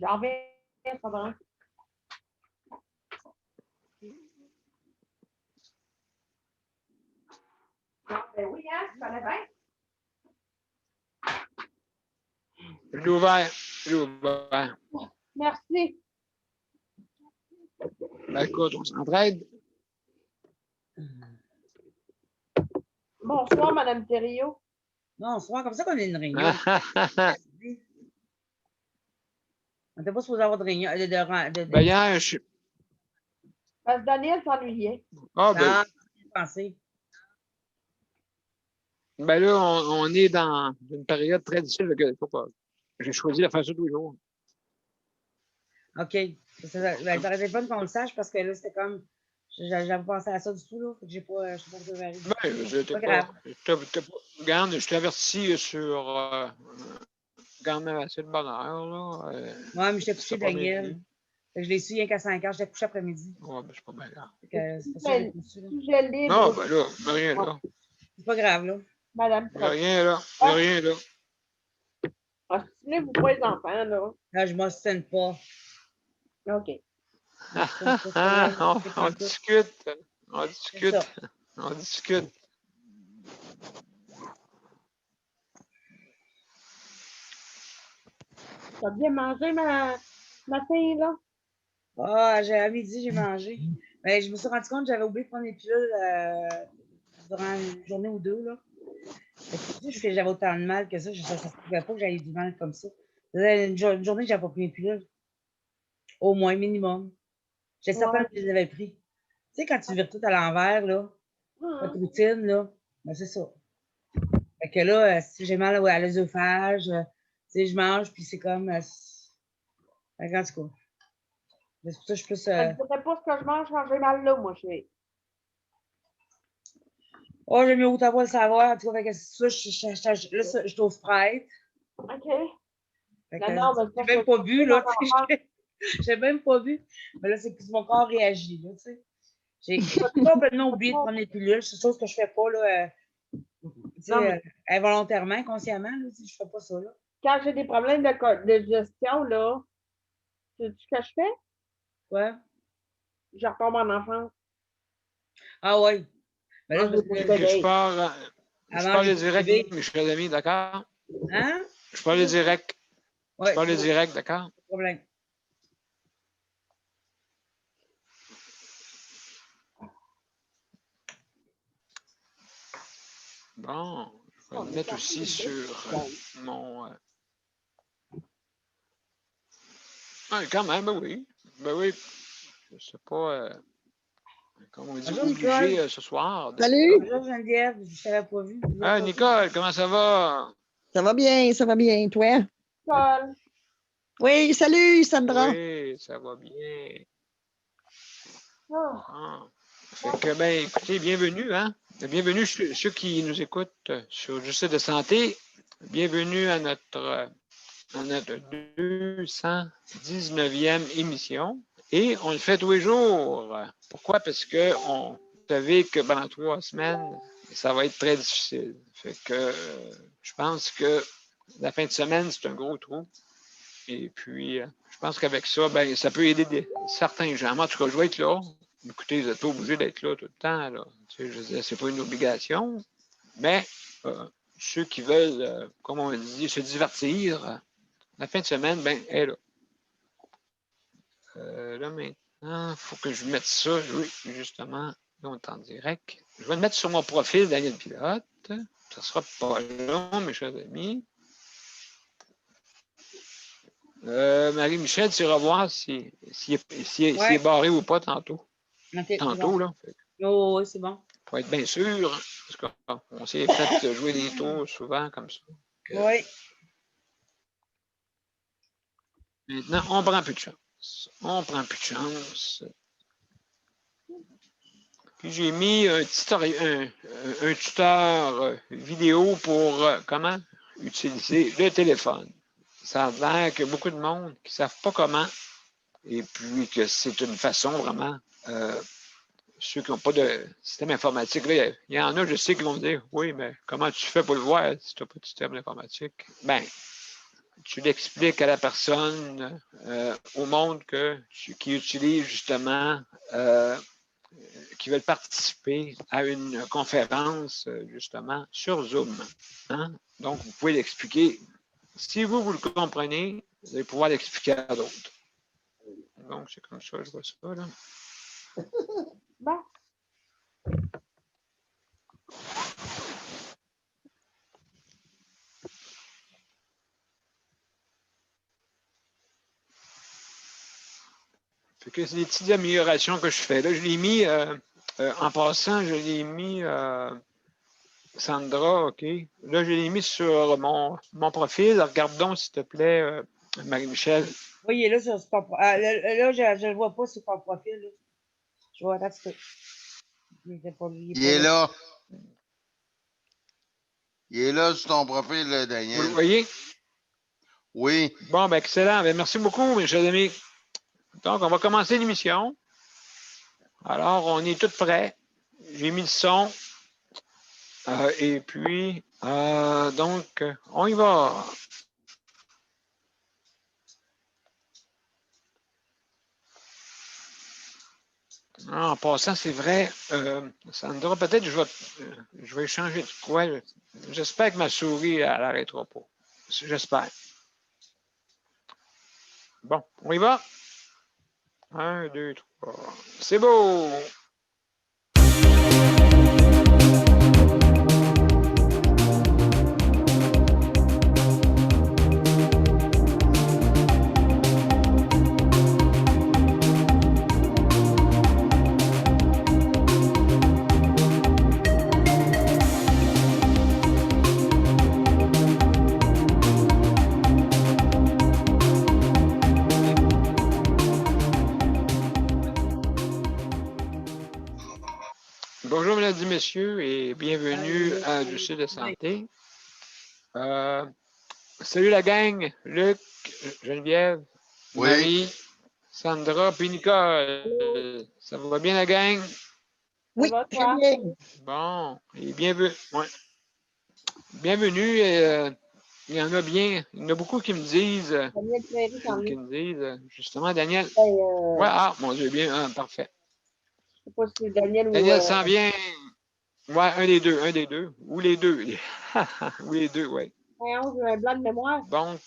J'en viens, ça va. Ben oui, hein, tu connais bien. Je l'ai ouvert. Je l'ai ouvert. Merci. Ben, écoute, on s'entraide. Bonsoir, Madame Thériault. Bonsoir, comme ça qu'on a une réunion. On n'était pas supposé avoir de réunion. Ben, hier, je... Parce que Daniel s'ennuyait. Ah, ben, j'ai pensé. ben là, on est dans une période très difficile. J'ai choisi de faire ça tous les jours. OK. Ben, ça aurait été fun qu'on le sache parce que là, c'était comme. J'avais pensé à ça du tout, là. Fait que j'ai pas préparé. Ben, pas grave. Regarde, je t'ai averti sur quand même assez de bonheur, là. Ouais, mais j'étais couché, Daniel. Fait que je l'ai su rien qu'à 5 heures. J'étais couché après-midi. Ouais, ben, c'est pas bien grave. C'est pour ça que j'ai couché, là. Sujet libre. Non, ben là, il n'y a rien là. C'est pas grave, là. Madame Il n'y a rien là. Il n'y a rien là. Ostinez-vous pas les enfants, là. Là, je m'ostine pas. OK. On discute. On discute. On discute. T'as bien mangé ma fille, là? Ah, à midi, j'ai mangé. Mais je me suis rendu compte que j'avais oublié de prendre les pilules durant une journée ou deux, là. Tu sais, j'avais autant de mal que ça. Ça se pouvait pas que j'aille du mal comme ça. Une journée que j'avais pas pris mes pilules. Au moins, minimum. J'étais certaine que je les avais pris. Tu sais, quand tu vires tout à l'envers, là, votre routine, là, ben c'est ça. Fait que là, si j'ai mal à l'œsophage, tu sais, je mange, puis c'est comme... en tout cas, c'est pour ça que je suis plus... Je ne sais pas ce que je mange quand j'ai mal là, moi, chérie. Oh, j'aime mieux où t'as pas le savoir. En tout cas, fait que ça, je suis au Sprite. OK. J'ai même pas bu, là. J'ai même pas bu. Mais là, c'est que mon corps réagit, là, tu sais. J'ai complètement oublié de prendre les pilules. C'est chose que je fais pas, là, involontairement, inconsciemment, là, je fais pas ça, là. Quand j'ai des problèmes de gestion, là, sais-tu ce que je fais? Ouais. Je retombe en enfance. Ah ouais. Mais là, je parle direct, Michel Ami, d'accord? Hein? Je parle direct. Ouais, je parle direct, d'accord? Pas de problème. Bon, je vais le mettre aussi sur mon... Ouais, quand même, ben oui. Ben oui. Je ne sais pas... comme on dit, bonjour, obligé Nicole. ce soir. Salut! Bonjour Geneviève, je ne t'avais pas vu. Ah, Nicole, comment ça va? Ça va bien, toi? Nicole. Oui, salut, Sandra. Oui, ça va bien. Ah. Fait que, ben, écoutez, bienvenue, hein? Bienvenue ceux qui nous écoutent sur Juste de santé. Bienvenue à notre 219e émission. Et on le fait tous les jours. Pourquoi? Parce que vous savez que pendant 3 semaines, ça va être très difficile. Fait que je pense que la fin de semaine, c'est un gros trou. Et puis, je pense qu'avec ça, ben, ça peut aider certains gens. Moi, en tout cas, je vais être là. Écoutez, vous n'êtes pas obligé d'être là tout le temps. Là. Tu sais, je veux dire, c'est pas une obligation. Mais ceux qui veulent, comme on dit, se divertir, la fin de semaine, ben, elle est là. Là, maintenant, il faut que je mette ça. Oui, justement, là, on est en direct. Je vais le mettre sur mon profil, Daniel Pilote. Ça sera pas long, mes chers amis. Marie-Michel, tu iras voir s'il est barré ou pas tantôt. Okay, tantôt, bon. Là. Oh, oui, c'est bon. Pour être bien sûr, parce qu'on s'est fait jouer des tours souvent comme ça. Oui. Maintenant, on prend plus de chance. On prend plus de chance. Puis j'ai mis un tuteur vidéo pour comment utiliser le téléphone. Ça a l'air que beaucoup de monde qui ne savent pas comment, et puis que c'est une façon vraiment, ceux qui n'ont pas de système informatique, là, il y en a, je sais, qui vont me dire, oui, mais comment tu fais pour le voir si tu n'as pas de système informatique? Ben, tu l'expliques à la personne, au monde qui utilise justement, qui veulent participer à une conférence, justement, sur Zoom. Hein? Donc, vous pouvez l'expliquer. Si vous le comprenez, vous allez pouvoir l'expliquer à d'autres. Donc, c'est comme ça, je vois ça, là. Bon. Fait que c'est des petites améliorations que je fais. Là, je l'ai mis, en passant, je l'ai mis, Sandra, OK. Là, je l'ai mis sur mon profil. Regarde donc, s'il te plaît, Marie-Michel. Oui, il est là sur ton profil. Là, je le vois pas sur ton profil. Là. Je vois, attends, il est là. Il est là sur ton profil, Vous Daniel. le voyez? Oui. Bon, ben excellent. Ben, merci beaucoup, mes chers amis. Donc, on va commencer l'émission. Alors, on est tout prêts. J'ai mis le son. Et puis, donc, on y va. En passant, c'est vrai, Sandra, peut-être je vais changer de quoi. J'espère que ma souris, elle n'arrêtera pas. J'espère. Bon, on y va. 1, 2, 3. C'est beau! Bonjour, mesdames et messieurs, et bienvenue à Du Sud de Santé. Salut la gang, Luc, Geneviève, Oui. Marie, Sandra, puis Nicole. Ça va bien la gang? Oui, va, très toi? bien. Bon, et bienvenue. Ouais. Bienvenue. Il y en a bien. Il y en a beaucoup qui me disent, Daniel Prairie, t'en es. qui me disent, justement, Daniel. Ben, Ouais, ah, mon Dieu, bien, parfait. je sais pas si c'est Daniel ou. Daniel s'en vient. Ouais, un des deux, ou les deux. Ou les deux, oui. Voyons, j'ai un blanc de mémoire. Donc,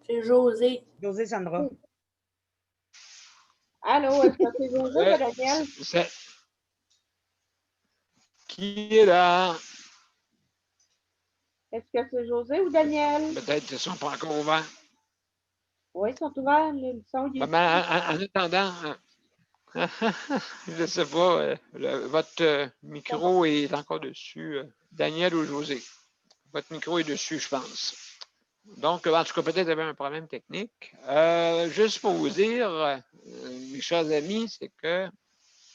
C'est José. José Sandra. Allô, est-ce que c'est José ou Daniel? Qui est là? Est-ce que c'est José ou Daniel? Peut-être qu'ils ne sont pas encore ouverts. Oui, ils sont ouverts. Le son, il est... En attendant, je ne sais pas, votre micro est encore dessus. Daniel ou José? Votre micro est dessus, je pense. Donc, en tout cas, peut-être qu'il y avait un problème technique. Juste pour vous dire, mes chers amis, c'est que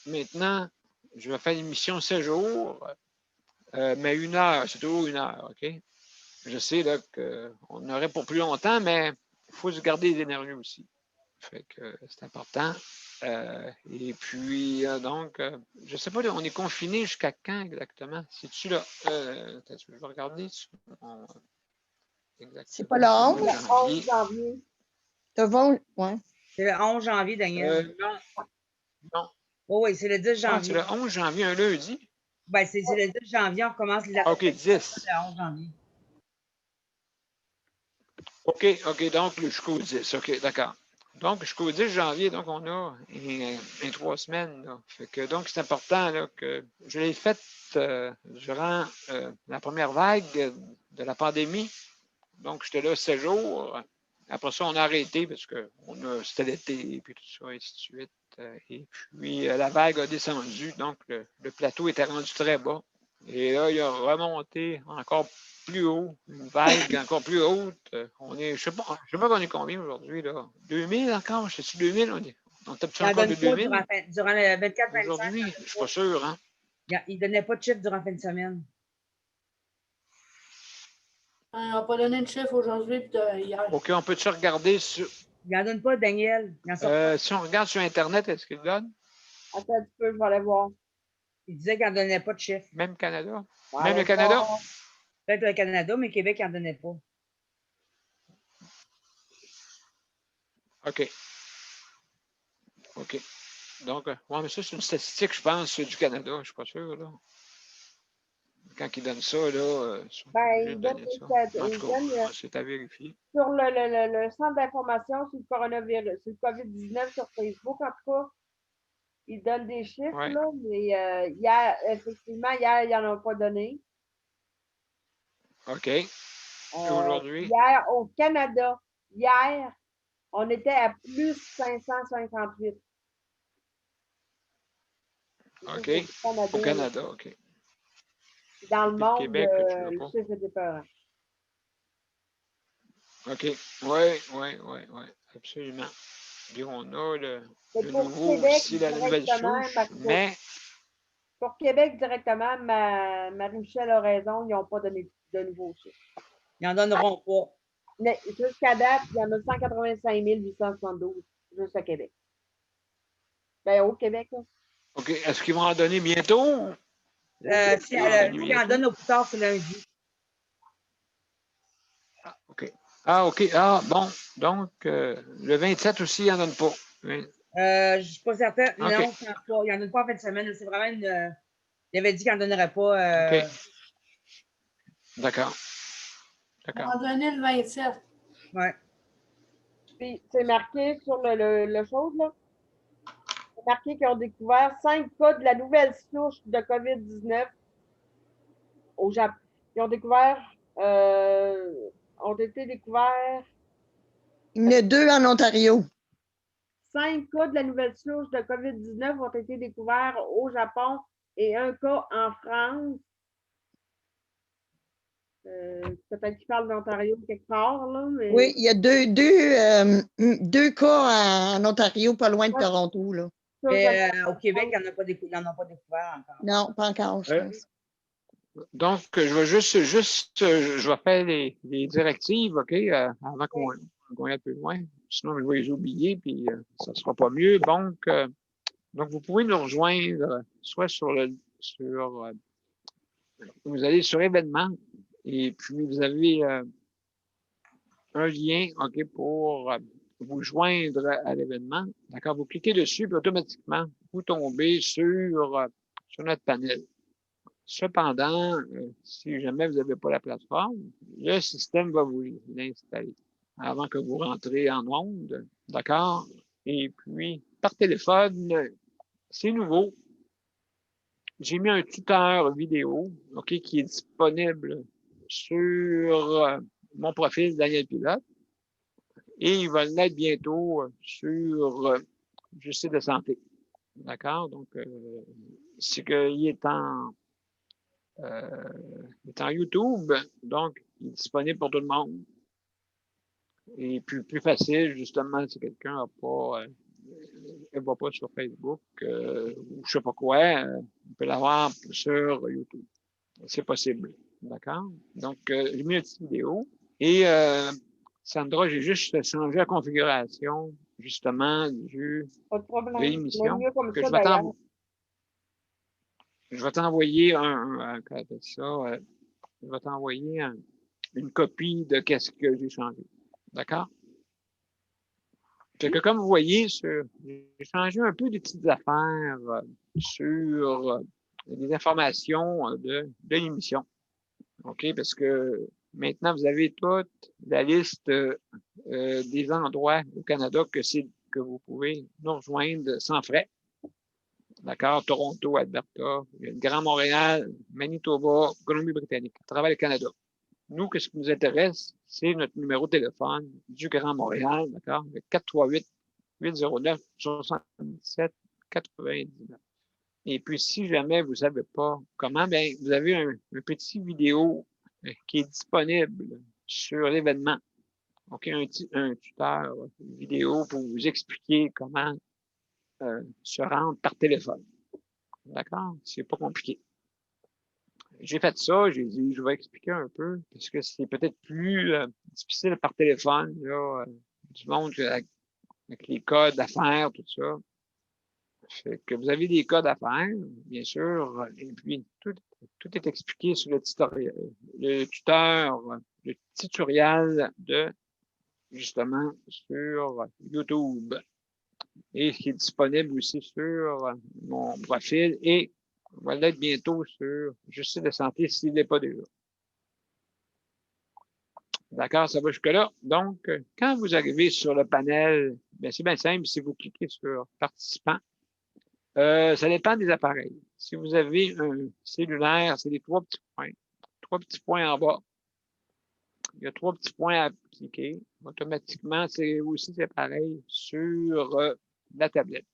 maintenant, je vais faire l'émission 16 jours, mais 1 heure, c'est toujours 1 heure, OK? Je sais là qu'on aurait pour plus longtemps, mais il faut se garder les énergies aussi. Fait que c'est important. Et puis, donc, je ne sais pas, on est confiné jusqu'à quand exactement? C'est-tu là? Je vais regarder sur mon. C'est pas le 11? Le 11 janvier. Ouais. C'est le 11 janvier, Daniel. Non, non. Oh, oui, c'est le 10 Ah, janvier. c'est le 11 janvier, un lundi. Ben, c'est le 10 janvier, on commence les OK, 10. le 11 janvier. OK, donc jusqu'au 10. OK, d'accord. Donc, jusqu'au 10 janvier, donc on a 3 semaines. Là. Fait que, donc, c'est important là, que je l'ai fait durant la première vague de la pandémie. Donc, j'étais là 7 jours. Après ça, on a arrêté parce que c'était l'été et puis tout ça, et ainsi de suite. Et puis, la vague a descendu. Donc, le plateau était rendu très bas. Et là, il a remonté encore plus haut, une vague encore plus haute. On est, je sais pas qu'on est combien aujourd'hui, là. 2000 encore? Je sais-tu 2000? On tape Il encore de 2000? Durant le 24-25. Aujourd'hui, je ne suis pas sûr, hein? Il ne donnait pas de chiffre durant la fin de semaine. On n'a pas donné de chiffre aujourd'hui et hier. OK, on peut-tu regarder sur. Il n'en donne pas, Daniel. Il en sort pas. Si on regarde sur Internet, est-ce qu'il donne? Attends un petit peu, je vais aller voir. Il disait qu'il n'en donnait pas de chiffre. Même Canada? Ouais, Même le Canada? Peut-être le Canada, mais Québec, il n'en donnait pas. OK. OK. Donc, ouais, mais ça, c'est une statistique, je pense, du Canada. Je ne suis pas sûr, là. Quand ils donnent ça, là, ils sont obligés il de donne, donner ça. En il tout cas, donne c'est à vérifier. sur le centre d'information sur le coronavirus, sur le COVID-19 sur Facebook, en tout cas, il donne des chiffres, Ouais. là, mais hier, effectivement, hier, il n'en a pas donné. OK. Et aujourd'hui? Hier, au Canada, hier, on était à plus 558. OK. Canada, Au Canada, OK. dans le Puis monde, Québec, tu l'as le pas. chiffre était peur. OK. Oui. Absolument. Puis on a le Pour nouveau Québec, aussi, la nouvelle directement, souche, mais pour Québec, directement, Marie-Michel a raison, ils n'ont pas donné de nouveaux chiffres. Ils n'en donneront pas. Mais jusqu'à date, il y en a 185 872 juste à Québec. Ben, au Québec, là. OK. Est-ce qu'ils vont en donner bientôt? Si ils en donnent au plus tard, c'est lundi. OK. Ah, OK. Ah, bon. Donc, le 27 aussi, il n'en donne pas. Oui. Je ne suis pas certaine. OK. Non, je pense pas. Il n'en donne pas en fin de semaine. C'est vraiment une. Il avait dit qu'il n'en donnerait pas. OK. D'accord. On va en donner le 27. Ouais. Puis, c'est marqué sur le chose, là. C'est marqué qu'ils ont découvert 5 cas de la nouvelle souche de COVID-19 au Japon. Ils ont découvert, ont été découverts Il y en a 2 en Ontario. 5 cas de la nouvelle souche de COVID-19 ont été découverts au Japon et 1 cas en France. Peut-être qu'ils parlent d'Ontario quelque part, là, mais... Oui, il y a deux cas en Ontario, pas loin de Toronto, là. Mais au Québec, ils n'en ont pas découvert encore. Non, pas encore, je pense. Donc, je vais je vais faire les directives, OK, avant qu'on aille plus loin. Sinon, je vais les oublier, puis ça ne sera pas mieux. Donc, vous pouvez nous rejoindre soit vous allez sur événements, et puis vous avez un lien, OK, pour vous joindre à l'événement. D'accord? Vous cliquez dessus, puis automatiquement, vous tombez sur notre panel. Cependant, si jamais vous n'avez pas la plateforme, le système va vous l'installer avant que vous rentrez en onde, d'accord? Et puis, par téléphone, c'est nouveau. J'ai mis un tuteur vidéo, OK, qui est disponible sur mon profil Daniel Pilote et il va l'être bientôt sur le site de santé. D'accord? Donc, c'est qu'il est en YouTube, donc il est disponible pour tout le monde. Et plus facile, justement, si quelqu'un ne va pas sur Facebook ou je sais pas quoi, on peut l'avoir sur YouTube. C'est possible. D'accord? Donc, j'ai mis une petite vidéo et Sandra, j'ai juste changé la configuration, justement, de l'émission. Que je vais t'envoyer je vais t'envoyer une copie de qu'est-ce que j'ai changé. D'accord? Fait que comme vous voyez, j'ai changé un peu des petites affaires sur des informations de l'émission. OK? Parce que maintenant, vous avez toute la liste des endroits au Canada que vous pouvez nous rejoindre sans frais. D'accord? Toronto, Alberta, le Grand Montréal, Manitoba, Colombie-Britannique, à travers le Canada. Nous, ce qui nous intéresse, c'est notre numéro de téléphone du Grand Montréal, d'accord? Le 438-809-77-99. Et puis, si jamais vous ne savez pas comment, bien, vous avez un petit vidéo qui est disponible sur l'événement. OK, un tuteur vidéo pour vous expliquer comment se rendre par téléphone. D'accord? C'est pas compliqué. J'ai fait ça, j'ai dit, je vais expliquer un peu, parce que c'est peut-être plus difficile par téléphone, là, du monde avec les codes d'affaires, tout ça. Fait que vous avez des codes à faire, bien sûr, et puis tout est expliqué sur le tutoriel de, justement, sur YouTube et qui est disponible aussi sur mon profil et va l'être bientôt sur Justice de santé s'il n'est pas déjà. D'accord, ça va jusque-là. Donc, quand vous arrivez sur le panel, bien, c'est bien simple, si vous cliquez sur participants, ça dépend des appareils. Si vous avez un cellulaire, c'est les 3 petits points. 3 petits points en bas. Il y a 3 petits points à cliquer. Automatiquement, c'est aussi pareil sur la tablette.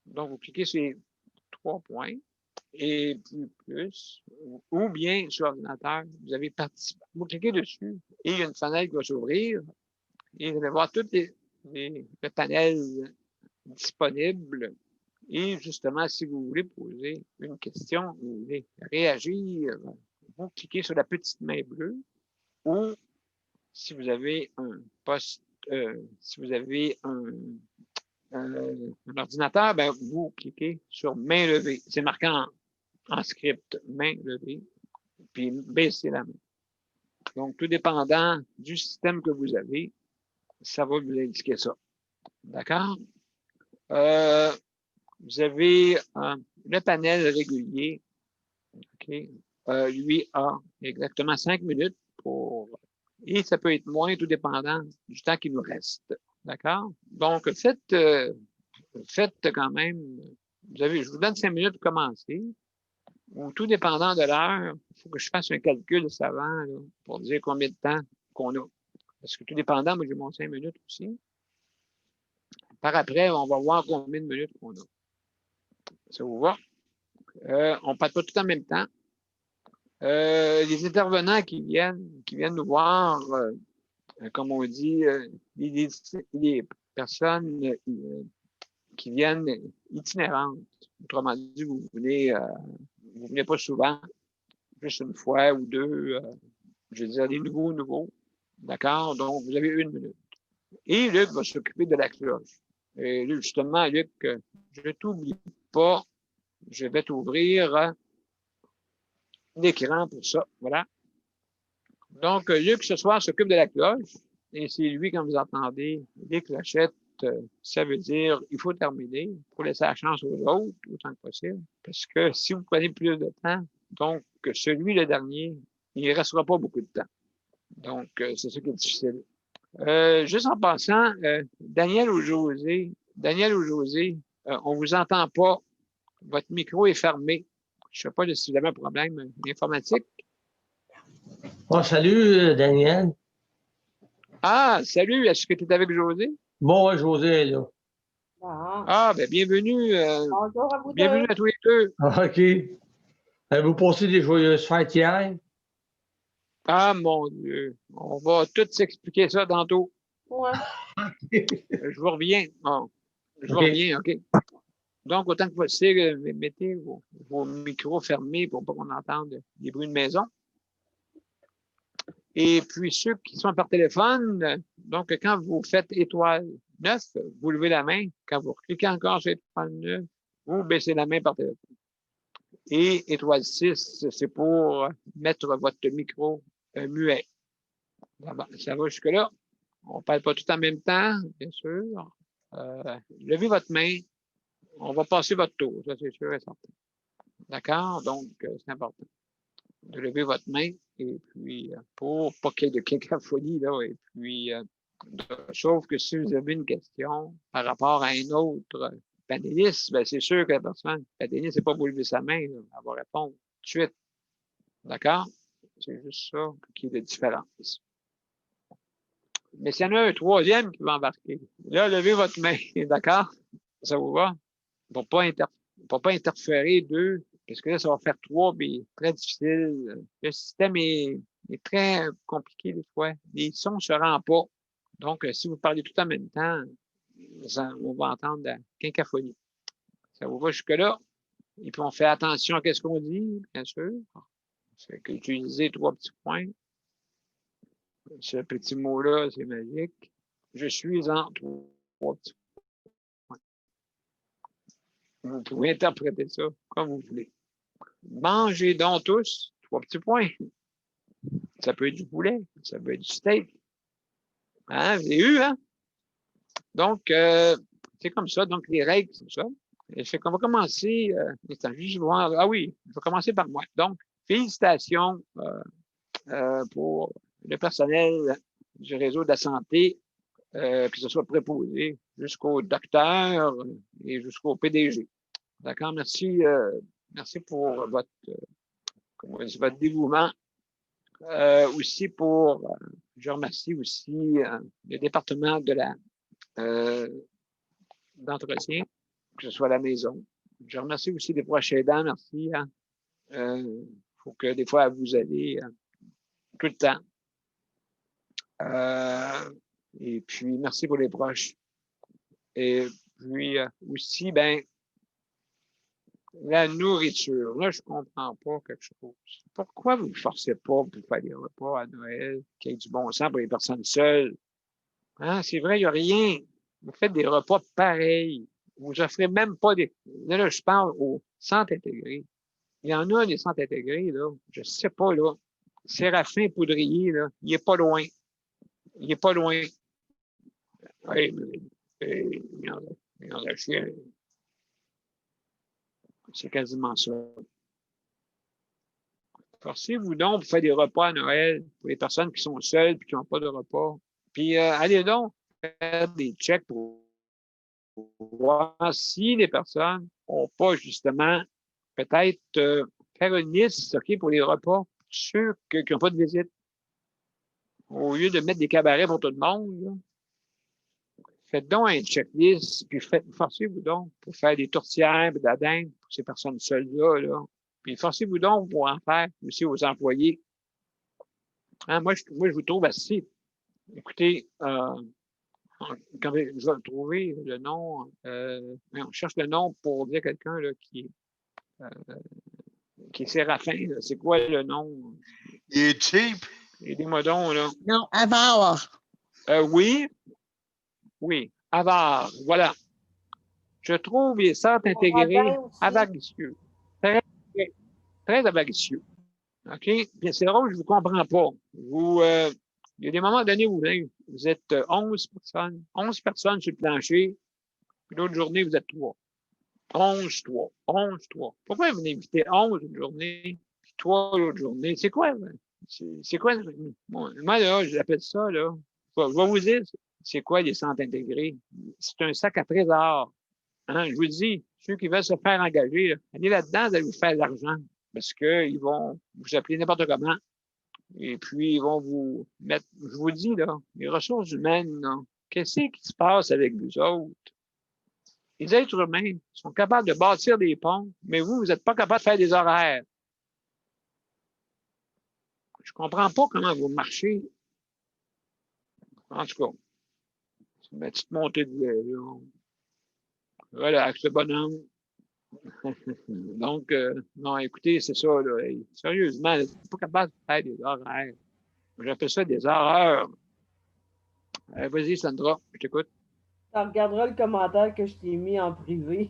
Donc, vous cliquez sur les 3 points et plus, ou bien sur l'ordinateur, vous avez participé. Vous cliquez dessus et il y a une fenêtre qui va s'ouvrir et vous allez voir tous le panel disponible. Et justement, si vous voulez poser une question, vous voulez réagir, vous cliquez sur la petite main bleue ou si vous avez un poste, si vous avez un ordinateur, ben, vous cliquez sur main levée. C'est marqué en script, main levée, puis baissez la main. Donc, tout dépendant du système que vous avez, ça va vous indiquer ça. D'accord? Vous avez le panel régulier, OK? Lui a exactement 5 minutes pour... Et ça peut être moins, tout dépendant du temps qu'il nous reste. D'accord? Donc, faites quand même... je vous donne 5 minutes pour commencer. Ou tout dépendant de l'heure, il faut que je fasse un calcul savant là, pour dire combien de temps qu'on a. Parce que tout dépendant, moi j'ai mon 5 minutes aussi. Par après, on va voir combien de minutes qu'on a. Ça vous va? On ne parle pas tout en même temps. Les intervenants qui viennent nous voir, comme on dit, les personnes qui viennent itinérantes. Autrement dit, vous venez pas souvent, juste une fois ou deux, je veux dire, les nouveaux. D'accord? Donc, vous avez 1 minute. Et Luc va s'occuper de la cloche. Et là, justement, Luc, je t'oublie pas. Je vais t'ouvrir l'écran pour ça. Voilà. Donc, Luc, ce soir, s'occupe de la cloche. Et c'est lui, quand vous entendez les clochettes, ça veut dire il faut terminer pour laisser la chance aux autres autant que possible. Parce que si vous prenez plus de temps, donc celui, le dernier, il ne restera pas beaucoup de temps. Donc, c'est ça qui est difficile. Juste en passant, Daniel ou José, on vous entend pas. Votre micro est fermé. Je ne sais pas si vous avez un problème informatique. Oh, salut, Daniel. Ah, salut, est-ce que tu es avec José? Bon, ouais, José est là. Ah, ben bienvenue. Bonjour à vous Bienvenue deux. à tous les deux. OK. Avez-vous passé des joyeuses fêtes hier? Ah, mon Dieu. On va tout s'expliquer ça tantôt. Ouais. Je vous reviens. Bon, je vous OK. reviens, OK. Donc, autant que possible, mettez vos micros fermés pour pas qu'on entende les bruits de maison. Et puis, ceux qui sont par téléphone, donc, quand vous faites étoile 9, vous levez la main. Quand vous cliquez encore sur étoile 9, vous baissez la main par téléphone. Et étoile 6, c'est pour mettre votre micro muet. Ça va jusque-là. On ne parle pas tout en même temps, bien sûr. Levez votre main. On va passer votre tour, ça c'est sûr et certain. D'accord? Donc, c'est important de lever votre main et puis pour pas qu'il y ait de cacophonie, là, et puis sauf que si vous avez une question par rapport à un autre panéliste, ben, c'est sûr que la personne panéliste, c'est pas pour lever sa main, là, elle va répondre tout de suite. D'accord? C'est juste ça qui est la différence. Mais s'il y en a un troisième qui va embarquer, là, levez votre main, d'accord? Ça vous va? Pour pas interférer d'eux, parce que là, ça va faire 3, mais très difficile. Le système est très compliqué des fois. Les sons ne se rendent pas. Donc, si vous parlez tout en même temps, on va entendre la cacophonie. Ça vous va jusque-là? Et puis, on fait attention à ce qu'on dit, bien sûr. C'est qu'utiliser 3 petits points. Ce petit mot-là, c'est magique. Je suis en 3 petits points. Vous pouvez interpréter ça comme vous voulez. Mangez donc tous 3 petits points. Ça peut être du poulet, ça peut être du steak. Hein, vous avez eu, hein? Donc, c'est comme ça. Donc, les règles, c'est ça. Et fait qu'on va commencer. Je vais voir. Ah oui, je vais commencer par moi. Donc, félicitations pour le personnel du réseau de la santé, que ce soit préposé jusqu'au docteur et jusqu'au PDG. D'accord? Merci, merci pour votre dévouement. Aussi pour, je remercie aussi le département de d'entretien, que ce soit à la maison. Je remercie aussi les proches aidants, merci. Il faut que des fois vous allez tout le temps. Et puis, merci pour les proches. Et puis aussi, ben, la nourriture. Là, je comprends pas quelque chose. Pourquoi vous ne forcez pas pour faire des repas à Noël, qu'il y ait du bon sens pour les personnes seules? Hein, c'est vrai, il n'y a rien. Vous faites des repas pareils. Vous offrez même pas des. Là, je parle aux centres intégrés. Il y en a des centres intégrés, là. Je sais pas, là. Séraphin Poudrier, là. Il est pas loin. Il est pas loin. Oui, il en a chien. C'est quasiment ça. Forcez-vous donc pour faire des repas à Noël pour les personnes qui sont seules et qui n'ont pas de repas. Puis allez donc faire des checks pour voir si les personnes n'ont pas justement peut-être faire une liste, OK, pour les repas, ceux qui n'ont pas de visite. Au lieu de mettre des cabarets pour tout le monde, là, faites donc un checklist, puis forcez-vous donc pour faire des tourtières et de la dinde pour ces personnes seules-là. Là. Puis forcez-vous donc pour en faire aussi aux employés. Hein, moi, je vous trouve assez. Écoutez, quand je vais trouver le nom, on cherche le nom pour dire quelqu'un là, qui est Séraphin. C'est quoi le nom? Il est cheap. Aidez-moi donc, là. Non, Avare. Oui. Oui. Avare. Voilà. Je trouve les centres intégrés avaricieux. Très, très avaricieux. OK? Puis c'est drôle, je ne vous comprends pas. Il y a des moments donnés où vous êtes 11 personnes. 11 personnes sur le plancher. Puis l'autre journée, vous êtes 3. 11, 3. 11, 3. Pourquoi vous invitez 11 une journée, puis 3 l'autre journée? C'est quoi? C'est quoi? Bon, moi, là, j'appelle ça, là. Je vais vous dire, c'est quoi les centres intégrés? C'est un sac à trésor. Hein? Je vous dis, ceux qui veulent se faire engager, là, allez là-dedans, vous allez vous faire de l'argent. Parce qu'ils vont vous appeler n'importe comment. Et puis, ils vont vous mettre, je vous dis, là, les ressources humaines, là, qu'est-ce qui se passe avec vous autres? Les êtres humains sont capables de bâtir des ponts, mais vous n'êtes pas capable de faire des horaires. Je ne comprends pas comment vous marchez. En tout cas, c'est ma petite montée de lait, là. Relax, le bonhomme. Donc, non, écoutez, c'est ça, là. Hey, sérieusement, vous n'êtes pas capable de faire des horaires. J'appelle ça des horreurs. Vas-y, Sandra, je t'écoute. Tu regarderas le commentaire que je t'ai mis en privé.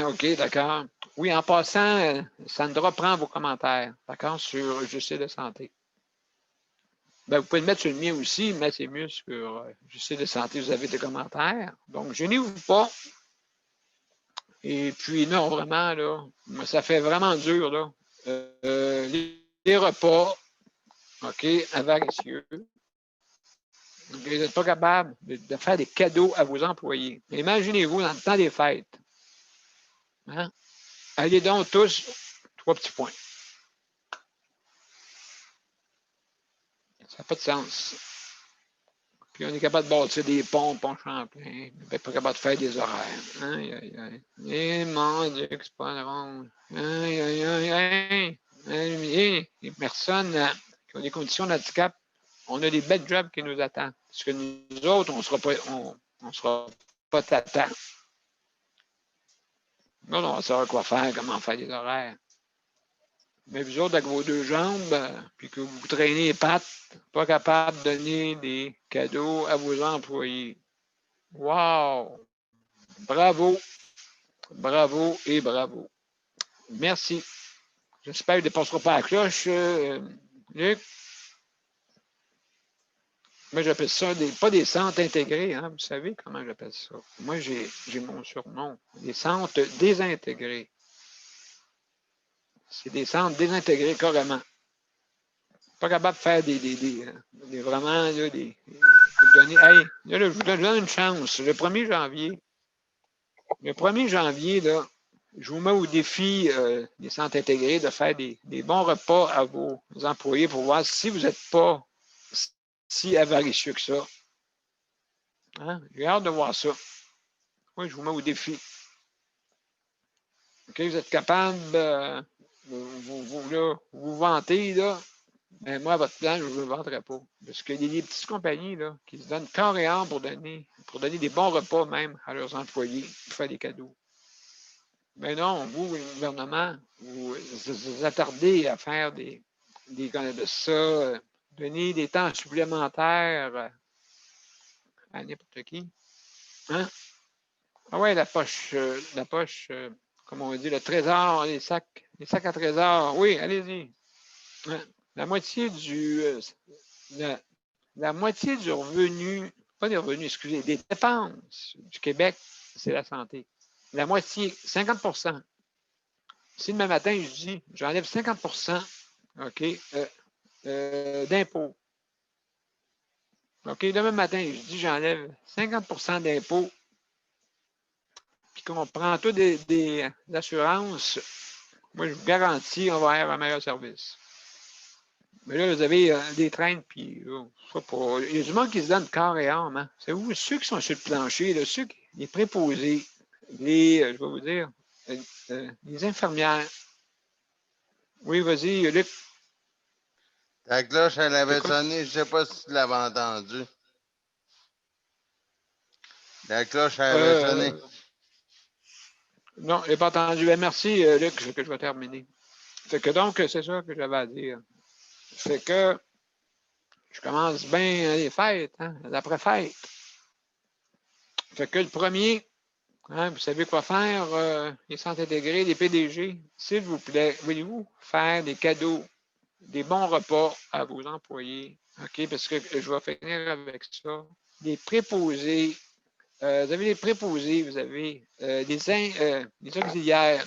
OK, d'accord. Oui, en passant, Sandra prend vos commentaires, d'accord, sur JC de santé. Ben, vous pouvez le mettre sur le mien aussi, mais c'est mieux sur JC de santé, vous avez des commentaires. Donc, gênez-vous pas. Et puis, non, vraiment, là, ça fait vraiment dur, là. Les repas, OK, avaricieux. Vous n'êtes pas capable de faire des cadeaux à vos employés. Imaginez-vous dans le temps des fêtes. Hein? Allez donc tous, 3 petits points. Ça n'a pas de sens. Puis on est capable de bâtir des ponts, pont Champlain, mais pas capable de faire des horaires. Aïe, aïe, aïe. Eh mon Dieu, que c'est pas drôle. Aïe, aïe, aïe, aïe. Les personnes qui ont des conditions de handicap, on a des belles jobs qui nous attendent. Parce que nous autres, on ne sera pas tatants. Nous, on va savoir quoi faire, comment faire des horaires. Mais vous autres, avec vos 2 jambes, puis que vous traînez les pattes, pas capable de donner des cadeaux à vos employés. Wow! Bravo. Bravo et bravo. Merci. J'espère qu'il ne dépassera pas la cloche, Luc. Moi, j'appelle ça pas des centres intégrés, hein. Vous savez comment j'appelle ça? Moi, j'ai mon surnom. Des centres désintégrés. C'est des centres désintégrés carrément. Pas capable de faire des vraiment, là, des données. Hey, là, je vous donne une chance. Le 1er janvier, là, je vous mets au défi des centres intégrés de faire des bons repas à vos employés pour voir si vous n'êtes pas si avaricieux que ça. Hein? J'ai hâte de voir ça. Oui, je vous mets au défi. OK, vous êtes capable, vous vantez, là. Mais moi, à votre plan, je ne vous le vendrai pas. Parce qu'il y a des petites compagnies là, qui se donnent corps et âme pour donner des bons repas même à leurs employés, pour faire des cadeaux. Mais non, vous, le gouvernement, vous vous attardez à faire des de ça, donner des temps supplémentaires à n'importe qui. Hein? Ah ouais, la poche, comme on dit, le trésor, les sacs à trésor. Oui, allez-y. Hein? La moitié la moitié du revenu, pas des revenus, excusez, des dépenses du Québec, c'est la santé. La moitié, 50%. Si demain matin, je dis, j'enlève 50%, OK, d'impôts. OK, demain matin, je dis, j'enlève 50% d'impôts, puis qu'on prend tout des assurances, moi, je vous garantis, on va avoir un meilleur service. Mais là, vous avez des traînes, puis il y a du monde qui se donne corps et âme. Hein? C'est vous, ceux qui sont sur le plancher, là, les préposés, je vais vous dire, les infirmières. Oui, vas-y, Luc. Ta cloche, elle avait sonné, je ne sais pas si tu l'avais entendu. La cloche, elle avait sonné. Non, je n'ai pas entendu. Ben, merci, Luc, que je vais terminer. Fait que donc, c'est ça que j'avais à dire. Fait que je commence bien les fêtes, hein, l'après-fête. Fait que le premier, hein, vous savez quoi faire, les centres intégrés, les PDG, s'il vous plaît, voulez-vous faire des cadeaux, des bons repas à vos employés, OK, parce que je vais finir avec ça. Des préposés, vous avez des préposés, vous avez des auxiliaires,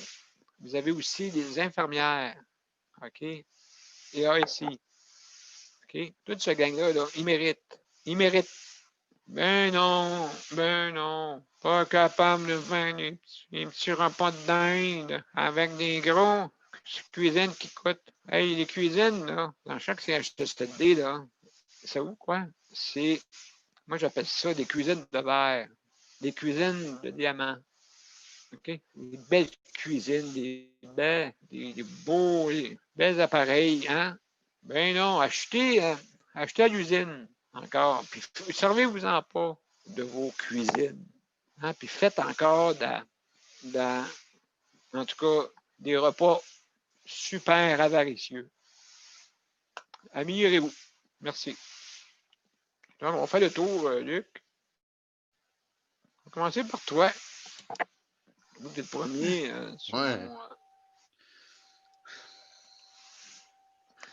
vous avez aussi des infirmières, OK, et ASI, OK, toute ce gang-là, là, ils méritent. Ben non, pas capable de faire des petits repas de dinde avec des gros cuisines qui coûtent. Hey, les cuisines, là, dans chaque CHSLD, là, c'est où, quoi? Moi, j'appelle ça des cuisines de verre, des cuisines de diamant. OK? Des belles cuisines, des beaux, des belles appareils, hein? Ben non, achetez à l'usine encore, puis servez-vous-en pas de vos cuisines. Hein? Puis faites encore en tout cas, des repas super avaricieux. Améliorez-vous. Merci. Donc, on fait le tour, Luc. On va commencer par toi. Vous êtes le premier. Ouais.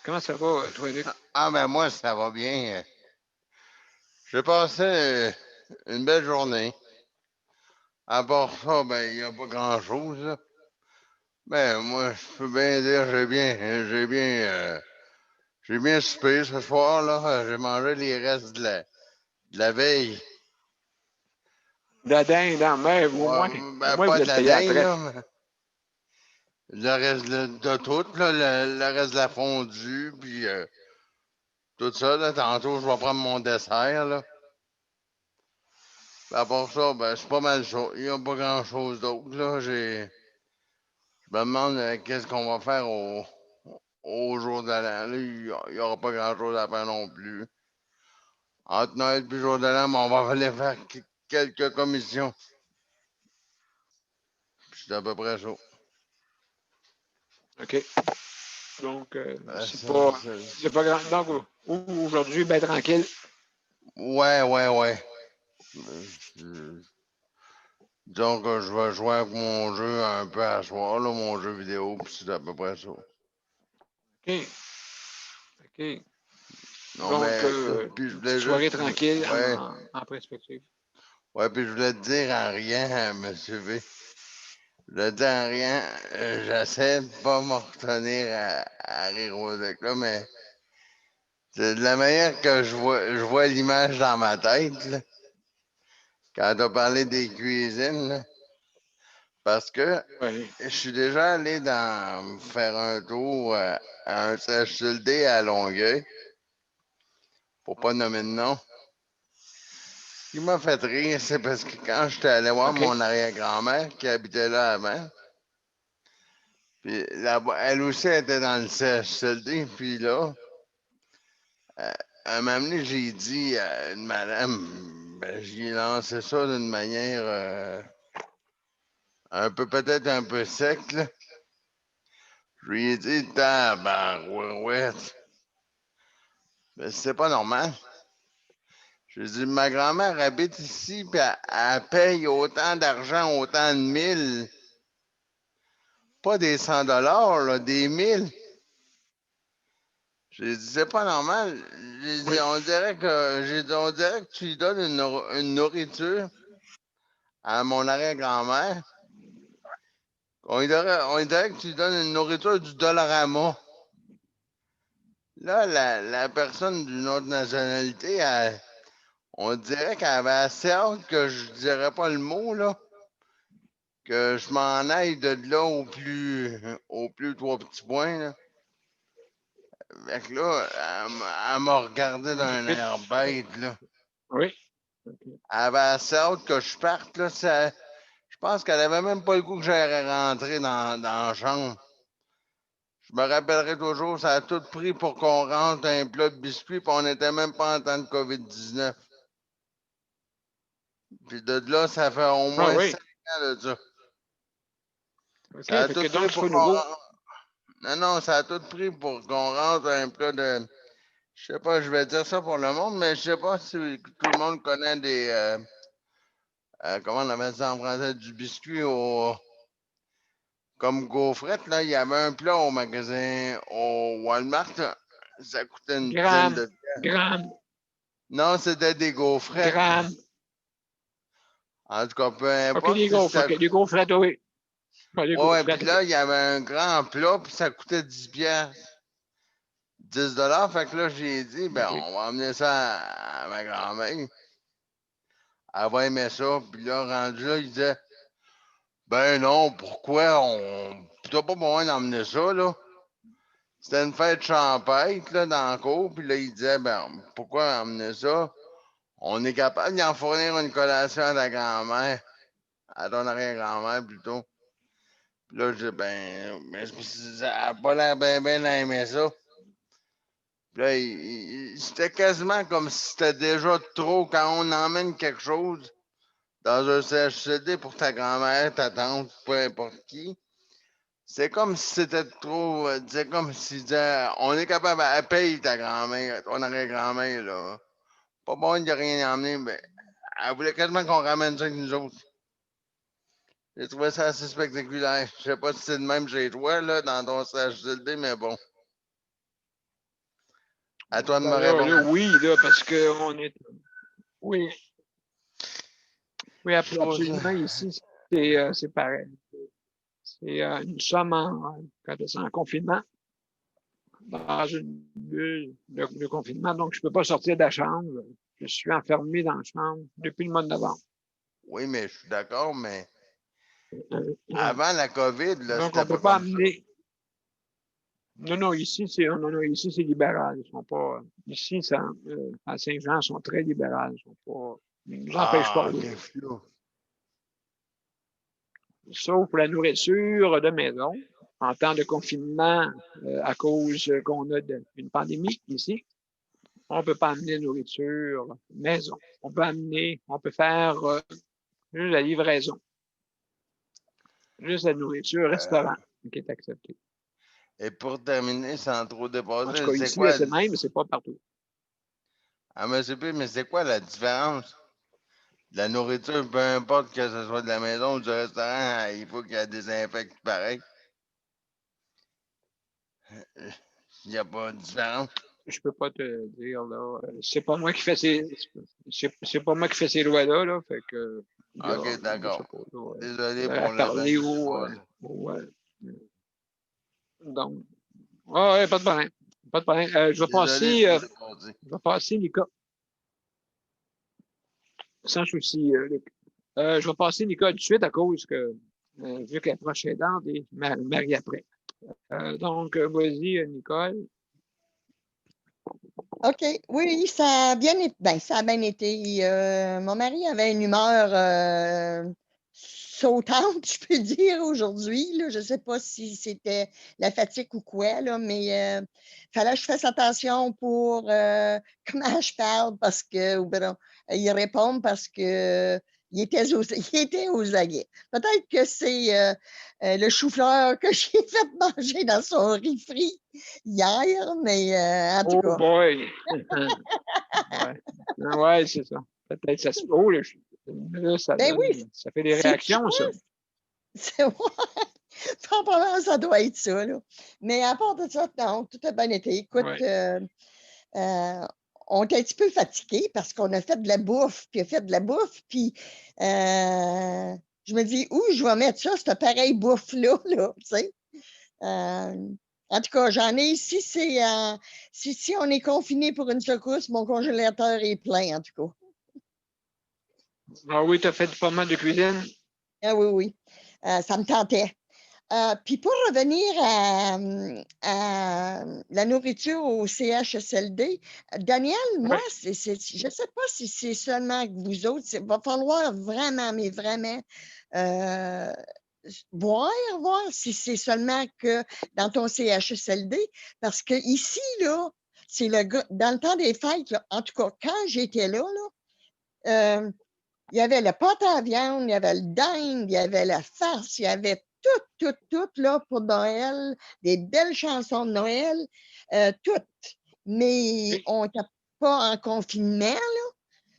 Comment ça va, toi, Luc? Ah, ben moi, ça va bien. J'ai passé une belle journée. À part ça, ben, il n'y a pas grand-chose, là. Ben, moi, je peux bien dire, j'ai bien soupé ce soir, là. J'ai mangé les restes de la veille. De la dinde en mer, au moins. Ben, Au moins, pas vous de êtes la payé à la dinde, traite. là, mais le reste de tout, là, le reste de la fondue, puis tout ça, là. Tantôt, je vais prendre mon dessert, là. À part ça, ben, c'est pas mal ça. Il n'y a pas grand-chose d'autre, là. Je me demande qu'est-ce qu'on va faire au jour de l'an. Il n'y aura pas grand-chose à faire non plus. Entre Noël et le jour de l'an, on va aller faire quelques commissions. C'est à peu près ça. OK. Donc, c'est pas grand. Donc, aujourd'hui, ben tranquille. Ouais. Disons que je vais jouer avec mon jeu un peu à soir, là, mon jeu vidéo, puis c'est à peu près ça. OK. OK. Non, Donc, mais puis je voulais soirée juste. tranquille Ouais, en perspective. ouais, puis je voulais te dire en rien, M. V. Je voulais te dire en rien, j'essaie de pas me retenir à rire au deck, là, mais c'est de la manière que je vois l'image dans ma tête, là, quand tu as parlé des cuisines, là, parce que Oui. je suis déjà allé faire un tour à un CHSLD à Longueuil, pour pas nommer de nom. Ce qui m'a fait rire, c'est parce que quand j'étais allé voir OK. mon arrière-grand-mère qui habitait là avant, puis là-bas, elle aussi était dans le CHSLD, puis là, à un moment donné, j'ai dit à une madame, ben, j'ai lancé ça d'une manière peut-être un peu sec, là. Je lui ai dit, tabarouette, mais c'est pas normal. Je lui ai dit, ma grand-mère habite ici, puis elle paye autant d'argent, autant de 1000, pas des 100 là, des 1000. J'ai dit, c'est pas normal. J'ai dit, Oui. on dirait que tu lui donnes une nourriture à mon arrière-grand-mère. On dirait que tu lui donnes une nourriture du Dollarama. Là, la personne d'une autre nationalité, on dirait qu'elle avait assez hâte que je dirais pas le mot, là, que je m'en aille de là au plus trois petits points, là. Fait que là, elle m'a regardé d'un Vite. air bête, là. Oui. Elle avait assez hâte que je parte, là. Je pense qu'elle avait même pas le goût que j'allais rentrer dans la chambre. Je me rappellerai toujours, ça a tout pris pour qu'on rentre un plat de biscuits, puis on n'était même pas en temps de COVID-19. Puis de là, ça fait au Ah moins oui. 5 ans de ça. OK. Ça a Fait tout que pris donc, c'est pour pas qu'on nouveau. rentre. Non, ça a tout pris pour qu'on rentre un plat de. Je sais pas, je vais dire ça pour le monde, mais je sais pas si tout le monde connaît comment on appelle ça en français, du biscuit comme gaufrette, là. Il y avait un plat au magasin, au Walmart, là. Ça coûtait une dizaine Gramme. de. Gramme. Non, c'était des gaufrettes. Gramme. En tout cas, peu OK, importe des si gaufres. ça. OK, des gaufrettes, oui. Ouais, des Ouais, ouais, gaufrettes, puis OK. là, il y avait un grand plat, puis ça coûtait 10 piastres. 10 $. Fait que là, j'ai dit, ben, OK. on va emmener ça à ma grand-mère. Elle va aimer ça. Puis là, rendu là, il disait, ben non, pourquoi t'as pas besoin d'emmener ça, là? C'était une fête champêtre, là, dans le cours. Puis là, il disait, ben, pourquoi emmener ça? On est capable d'en fournir une collation à ta grand-mère, à ton arrière-grand-mère plutôt. Puis là, je dis, ben, mais ça n'a pas l'air bien d'aimer ça. Puis là, c'était quasiment comme si c'était déjà trop quand on emmène quelque chose dans un CHCD pour ta grand-mère, ta tante, peu importe qui. C'est comme si c'était trop. C'est comme si disait, on est capable à payer ta grand-mère, ton arrière-grand-mère, là. Pas bon de rien emmener, mais elle voulait quasiment qu'on ramène ça avec nous autres. J'ai trouvé ça assez spectaculaire. Je sais pas si c'est le même chez toi, là, dans ton CHCD, mais bon. À toi de me Ben là, répondre. oui, là, parce qu'on est. Oui. Oui, absolument. Ici, c'est pareil. C'est nous sommes en confinement, dans une bulle de confinement, donc je ne peux pas sortir de la chambre. Je suis enfermé dans la chambre depuis le mois de novembre. Oui, mais je suis d'accord, mais Euh, avant la COVID, là, donc, on c'était ne peut pas pas comme ça. amener. Non, ici, c'est libéral. Ils sont pas. Ici, à Saint-Jean, ils sont très libéraux. Ils ne nous empêchent pas Ah, de. ok, flou. Sauf la nourriture de maison, en temps de confinement, à cause qu'on a une pandémie ici. On ne peut pas amener de nourriture maison. On peut faire juste la livraison. Juste la nourriture restaurant qui est acceptée. Et pour terminer, sans trop En tout dépasser, cas, c'est ici, quoi? c'est même, mais c'est pas partout. Ah, monsieur P, mais c'est quoi la différence La nourriture, peu importe que ce soit de la maison ou du restaurant, il faut qu'elle désinfecte pareil. Il n'y a pas de différence. Je peux pas te dire, là. C'est pas moi qui fais c'est pas moi qui fais ces lois-là, là. Fait que, là, Ok, je sais d'accord. pas, là, Désolé faudrait pour le parler donc, ouais, pas de problème. Pas de problème. Désolé si c'est pas dit. Je vais passer, Nika. Sans souci, Luc. Je vais passer Nika tout de suite à cause que, vu qu'elle est proche aidante et Marie après. Donc, vas-y, Nicole. OK. Oui, ça a bien été. Ben, ça a bien été. Mon mari avait une humeur sautante, je peux dire, aujourd'hui. Là. Je ne sais pas si c'était la fatigue ou quoi, là, mais il fallait que je fasse attention pour comment je parle parce que, ou ben non, il répond parce que il était aux aguets. Peut-être que c'est le chou-fleur que j'ai fait manger dans son riz frit hier, mais en tout Oh cas. boy! Ouais, ouais c'est ça. Peut-être ça se. Oh, là, Ben oui, ça fait des sais-tu réactions, quoi? ça. C'est ouais, probablement, ça doit être ça, là. Mais à part de ça, non, tout a bien été. Écoute, Ouais. euh, on est un petit peu fatigué parce qu'on a fait de la bouffe, puis a fait de la bouffe, puis je me dis, où je vais mettre ça, cette pareille bouffe-là, là, tu sais? En tout cas, j'en ai ici, si on est confiné pour une secousse, mon congélateur est plein, en tout cas. Ah oui, tu as fait pas mal de cuisine? Ah oui, oui. Ça me tentait. Puis pour revenir à la nourriture au CHSLD, Daniel, moi, Ouais. je ne sais pas si c'est seulement que vous autres, il va falloir vraiment, mais vraiment, euh, voir si c'est seulement que dans ton CHSLD, parce que ici, là, c'est dans le temps des fêtes, là, en tout cas, quand j'étais là, euh, il y avait le pâte à viande, il y avait le dinde, il y avait la farce, il y avait tout, là, pour Noël, des belles chansons de Noël, toutes. Mais Oui. on n'était pas en confinement, là,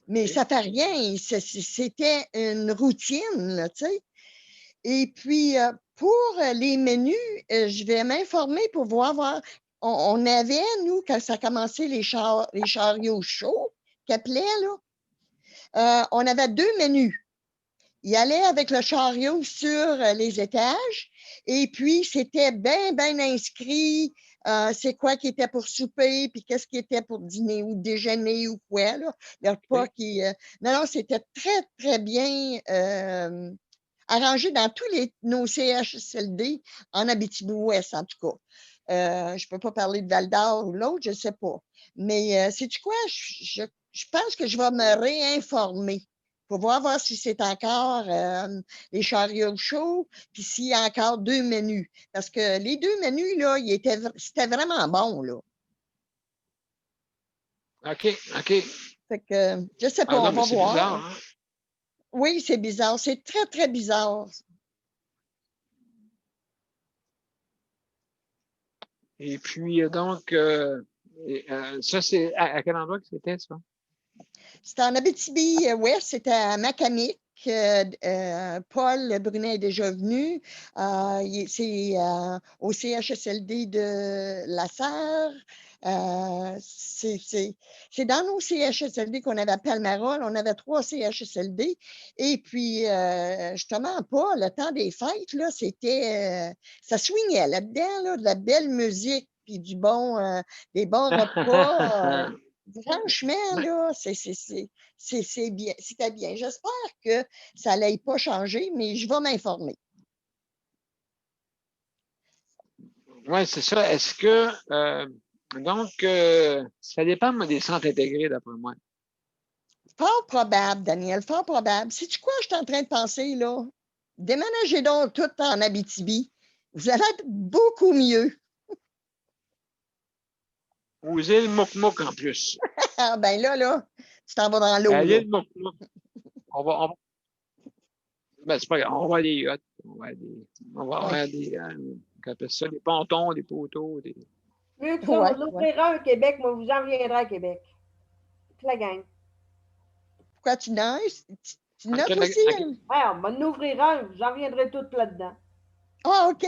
mais Oui. ça fait rien. C'était une routine, là, tu sais. Et puis, pour les menus, je vais m'informer pour voir. On avait, nous, quand ça commençait, les chariots chauds, qu'appelaient, là, on avait 2 menus. Il allait avec le chariot sur les étages et puis c'était bien inscrit c'est quoi qui était pour souper puis qu'est-ce qui était pour dîner ou déjeuner ou quoi, là. Le repas Oui. qui... non, c'était très bien arrangé dans tous nos CHSLD en Abitibi-Ouest, en tout cas. Je ne peux pas parler de Val-d'Or ou l'autre, je ne sais pas. Mais sais-tu quoi? Je pense que je vais me réinformer pour voir si c'est encore les chariots chauds, puis s'il y a encore 2 menus. Parce que les 2 menus, là, c'était vraiment bon, là. OK, OK. Fait que, je sais pas, Ah on non, mais va c'est voir. bizarre, hein? Oui, c'est bizarre. C'est très bizarre. Et puis, donc, ça, c'est à quel endroit que c'était, ça? C'était en Abitibi-Ouest, c'était à Macamic. Paul Brunet est déjà venu. C'est au CHSLD de La Sarre. C'est dans nos CHSLD qu'on avait à Palmarol. On avait 3 CHSLD. Et puis, justement, pas le temps des fêtes, là, c'était. Ça swingait là-dedans, là, de la belle musique, puis des bons repas. Franchement, là, c'est bien, c'était bien. J'espère que ça n'allait pas changer, mais je vais m'informer. Oui, c'est ça. Est-ce que, donc, ça dépend moi, des centres intégrés, d'après moi. Fort probable, Daniel, fort probable. Sais-tu quoi, je suis en train de penser, là? Déménagez donc tout en Abitibi. Vous allez être beaucoup mieux. Aux îles Mouk-Mouk, en plus. Ah, ben là, tu t'en vas dans À l'eau, là. l'île Mouk-Mouk, ben, c'est pas grave, on va aller yachts, on va Ouais, avoir qu'on appelle ça, des pontons, des poteaux, des. Mieux que ça, on va ouais. en offrir un au Québec, moi, vous en viendrez à Québec. Toute la gang. Pourquoi tu neiges? Tu Ok, notes aussi? Hein? Ah, on va en ouvrir un, j'en viendrai toute là-dedans. Ah, OK.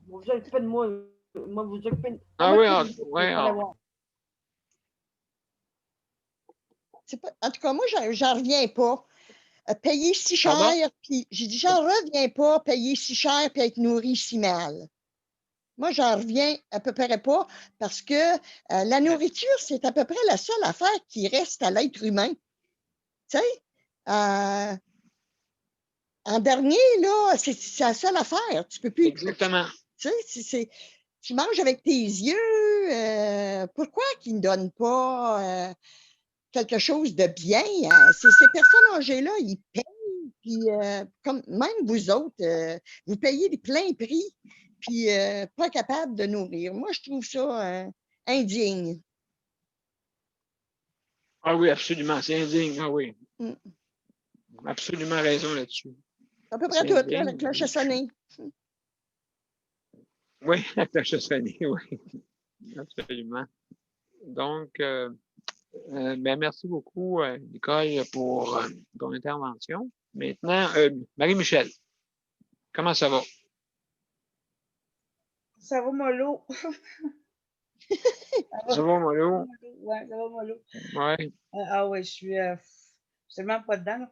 Vous vous occupez de moi. Moi, vous occupez de Ah moi. oui, Vous allez voir. En tout cas, moi, j'en reviens pas. Payer si Pardon? cher, puis j'ai dit, j'en reviens pas, payer si cher, puis être nourri si mal. Moi, j'en reviens à peu près pas parce que la nourriture, c'est à peu près la seule affaire qui reste à l'être humain. Tu sais, en dernier, là, c'est la seule affaire. Tu peux plus. Exactement. Tu sais, tu manges avec tes yeux. Pourquoi qu'ils ne donnent pas quelque chose de bien? Ces personnes âgées-là, ils payent. Puis, comme même vous autres, vous payez des pleins prix, puis pas capable de nourrir. Moi, je trouve ça indigne. Ah oui, absolument. C'est indigne. Ah oui. Mm. Absolument raison là-dessus. À peu près C'est tout, là, indigne. la cloche a sonné. Oui, la cloche a sonné, oui. Absolument. Donc, ben, merci beaucoup, Nicole, pour ton intervention. Maintenant, Marie-Michel, comment ça va? Ça va mollo. Ça va, Molo? Ouais, ça va mollo. Oui. Ah ouais, je suis tellement pas dedans,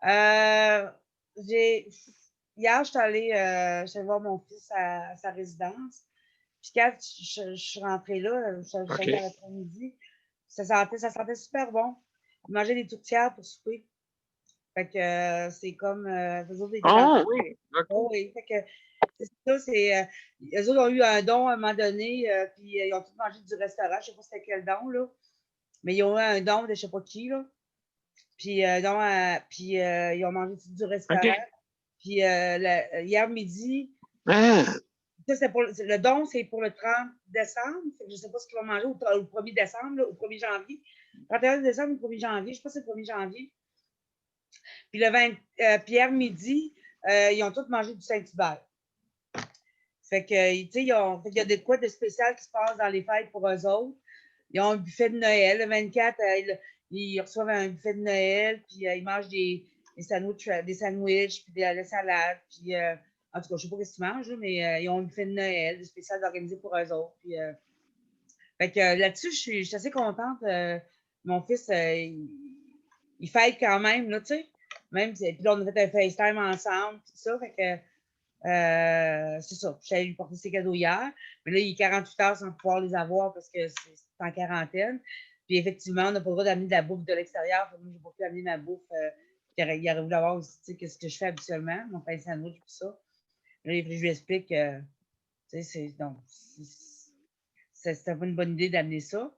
là. Hier, je suis allée voir mon fils à sa résidence. Puis quand je suis rentrée là, je suis OK. allée dans l'après-midi, ça sentait super bon. Il mangeait des tourtières pour souper. Fait que c'est comme eux autres, ils étaient dans Ah le oui, OK. oh, oui, fait que c'est ça, eux autres ont eu un don à un moment donné, puis ils ont tous mangé du restaurant. Je sais pas c'était quel don, là. Mais ils ont eu un don de je sais pas qui, là. Puis, ils ont mangé du restaurant. OK. Puis hier midi, Ah, ça, le don, c'est pour le 30 décembre. Fait que je ne sais pas ce qu'ils vont manger au 1er décembre, là, au 1er janvier. 31 décembre ou 1er janvier, je ne sais pas si c'est le 1er janvier. Puis puis hier midi, ils ont tous mangé du Saint-Hubert. Fait que, tu sais, il y a de quoi de spécial qui se passe dans les fêtes pour eux autres. Ils ont un buffet de Noël. Le 24, ils reçoivent un buffet de Noël, puis ils mangent des sandwichs, puis de la salade. Puis, en tout cas, je ne sais pas ce qu'ils mangent, là, mais ils ont un buffet de Noël, spécial organisé pour eux autres. Puis, fait que là-dessus, je suis assez contente. Mon fils, il fête quand même, là, tu sais. Puis là, on a fait un FaceTime ensemble, tout ça. Fait que, c'est ça. Je suis allée lui porter ses cadeaux hier. Mais là, il est 48 heures sans pouvoir les avoir parce que c'est en quarantaine. Puis effectivement, on n'a pas le droit d'amener de la bouffe de l'extérieur. Moi, je n'ai pas pu amener ma bouffe. Il aurait voulu avoir aussi, tu sais, ce que je fais habituellement, mon pain sandwich et tout ça. Là, je lui explique que, tu sais, c'était pas une bonne idée d'amener ça.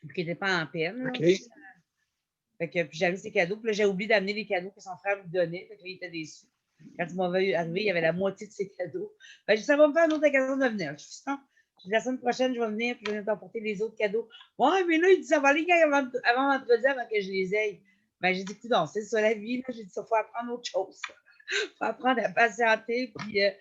Puis qu'il n'était pas en peine. Là, OK. fait que, puis j'avais ses cadeaux. Puis là, j'ai oublié d'amener les cadeaux que son frère lui donnait. Fait que là, il était déçu. Quand il m'avait arrivé, il y avait la moitié de ses cadeaux. Ben, je dis, ça va me faire un autre occasion de venir. Je dis, non. La semaine prochaine, je vais venir puis je vais t'apporter les autres cadeaux. Ouais, mais là, il dit, ça va aller avant vendredi avant que je les aille. Ben, j'ai dit, écoute, non, c'est ça la vie. Là. J'ai dit, il faut apprendre autre chose. Il faut apprendre à patienter puis à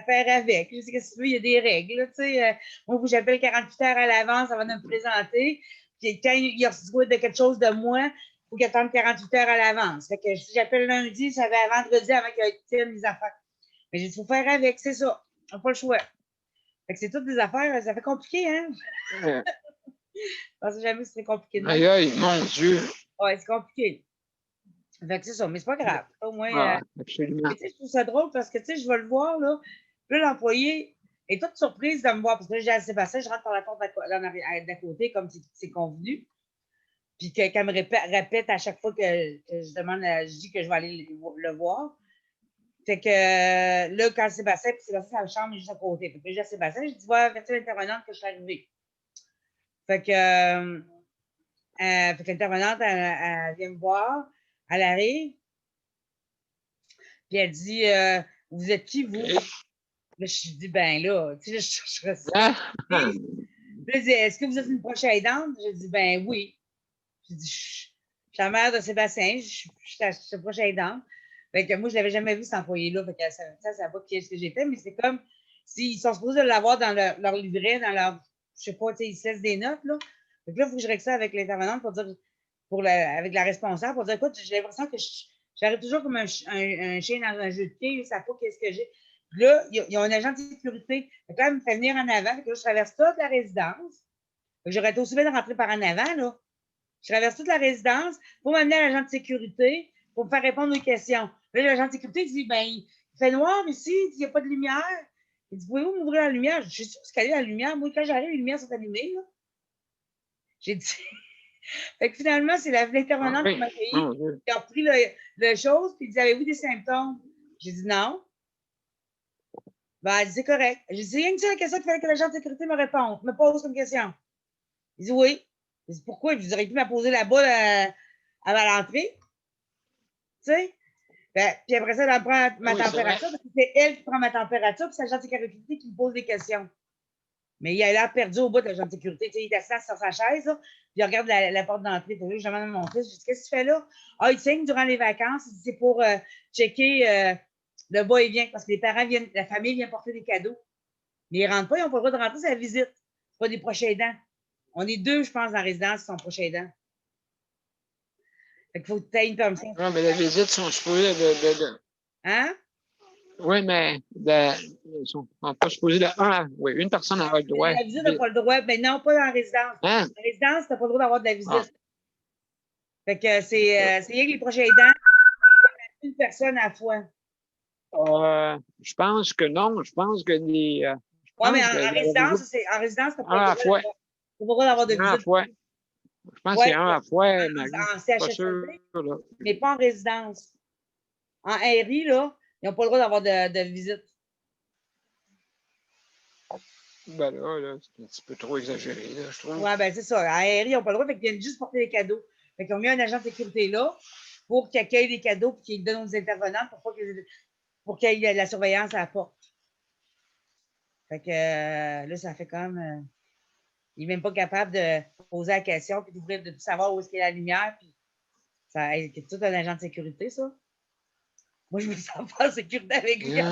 faire avec. Je sais que si tu veux, il y a des règles. Là, tu sais, moi, j'appelle 48 heures à l'avance avant de me présenter. Puis quand il reçoit de quelque chose de moi, il faut qu'il attende 48 heures à l'avance. Fait que si j'appelle lundi, ça va vendredi avant qu'il tienne les affaires. Mais j'ai dit, il faut faire avec, c'est ça. On n'a pas le choix. Fait que c'est toutes des affaires, ça fait compliqué, hein? Je pensais jamais que c'était compliqué de même. Aïe, aïe, mon Dieu. Ouais, c'est compliqué. Fait que c'est ça, mais c'est pas grave. Au moins, Ah, absolument. tu sais, je trouve ça drôle parce que, tu sais, je vais le voir, là. Puis là, l'employé est toute surprise de me voir parce que là, j'ai assez passé, je rentre par la porte d'à côté comme c'est convenu. Puis qu'elle me répète à chaque fois que je demande, je dis que je vais aller le voir. Fait que là, quand Sébastien, puis Sébastien, sa chambre est juste à côté. Fait que j'ai Sébastien, je dis, va avertir l'intervenante que je suis arrivée. Fait que l'intervenante, elle vient me voir, elle arrive, puis elle dit, vous êtes qui, vous? OK. Là, je dis, ben là, tu sais, je chercherais ça. Ah, Là, elle dit, est-ce que vous êtes une proche aidante? Je dis, ben oui. Je dis, je suis la mère de Sébastien, je suis proche aidante. Fait que moi, je ne l'avais jamais vu, cet employé-là. Fait que ça ne savait pas qui est-ce que j'ai fait, mais c'est comme s'ils sont supposés l'avoir dans leur livret, dans leur, je sais pas, tu sais, ils se laissent des notes, là. Fait que là, il faut que je règle ça avec l'intervenante pour dire, avec la responsable pour dire, écoute, j'ai l'impression que j'arrive toujours comme un chien dans un jeu de quilles, ça pas qu'est-ce que j'ai. Puis là, il y a un agent de sécurité. Fait que là, il me fait venir en avant. Fait que là, je traverse toute la résidence. Fait que j'aurais été aussi bien de rentrer par en avant, là. Je traverse toute la résidence pour m'amener à l'agent de sécurité pour me faire répondre aux questions. Là, l'agent de sécurité dit, ben, il fait noir ici, il n'y a pas de lumière. Il dit, pouvez-vous m'ouvrir la lumière? Je suis sûre qu'elle est la lumière. Moi, quand j'arrive, les lumières sont allumées, là. J'ai dit. Fait que finalement, c'est l'intervenante qui m'a accueilli, qui a repris le chose, puis il dit, avez-vous des symptômes? J'ai dit non. Ben, elle dit, c'est correct. J'ai dit, c'est rien que ça la question qu'il fallait que l'agent de sécurité me réponde, me pose comme question. Il dit oui. Je dis, pourquoi? Vous auriez pu me poser là-bas avant l'entrée. Tu sais? Ben, puis après ça, elle prend ma température, parce que c'est elle qui prend ma température, puis c'est l'agent de sécurité qui me pose des questions. Mais il a l'air perdu au bout de l'agent de sécurité. Tu sais, il est assis sur sa chaise, là, puis il regarde la porte d'entrée. Puis là, je demande à mon fils, je dis, qu'est-ce que tu fais là? Ah, il saigne durant les vacances. Il dit, c'est pour checker le va-et-vient, parce que les parents viennent, la famille vient porter des cadeaux. Mais ils ne rentrent pas, ils n'ont pas le droit de rentrer, c'est la visite. C'est pas des proches aidants. On est 2, je pense, dans la résidence qui sont proches aidants. Fait qu'il faut que tu aies une permission. Non, mais les visites sont supposées Hein? Oui, mais ils sont pas supposés de oui, une personne a le droit. La visite n'a pas le droit, mais non, pas dans la résidence. Hein? Dans la résidence, tu n'as pas le droit d'avoir de la visite. Ah. Fait que c'est rien que les proches aidants, une personne à la fois. Je pense que non. Je pense que les. Oui, mais en résidence, tu n'as pas le droit d'avoir de visite. Un à la fois. Je pense que c'est un à la fois, en CHSLD, là. mais pas en résidence. En RI, là, ils n'ont pas le droit d'avoir de visite. Ben là, c'est un petit peu trop exagéré, là, je trouve. Oui, ben c'est ça. En RI, ils n'ont pas le droit, fait qu'ils viennent juste porter des cadeaux. Fait qu'ils ont mis un agent de sécurité là pour qu'il accueille les cadeaux et qu'il donne aux intervenants pour qu'il y ait la surveillance à la porte. Fait que là, ça fait comme. Il n'est même pas capable de poser la question puis d'ouvrir, de savoir où est-ce qu'il y a la lumière. Puis ça, c'est tout un agent de sécurité, ça. Moi, je me sens pas en sécurité avec lui.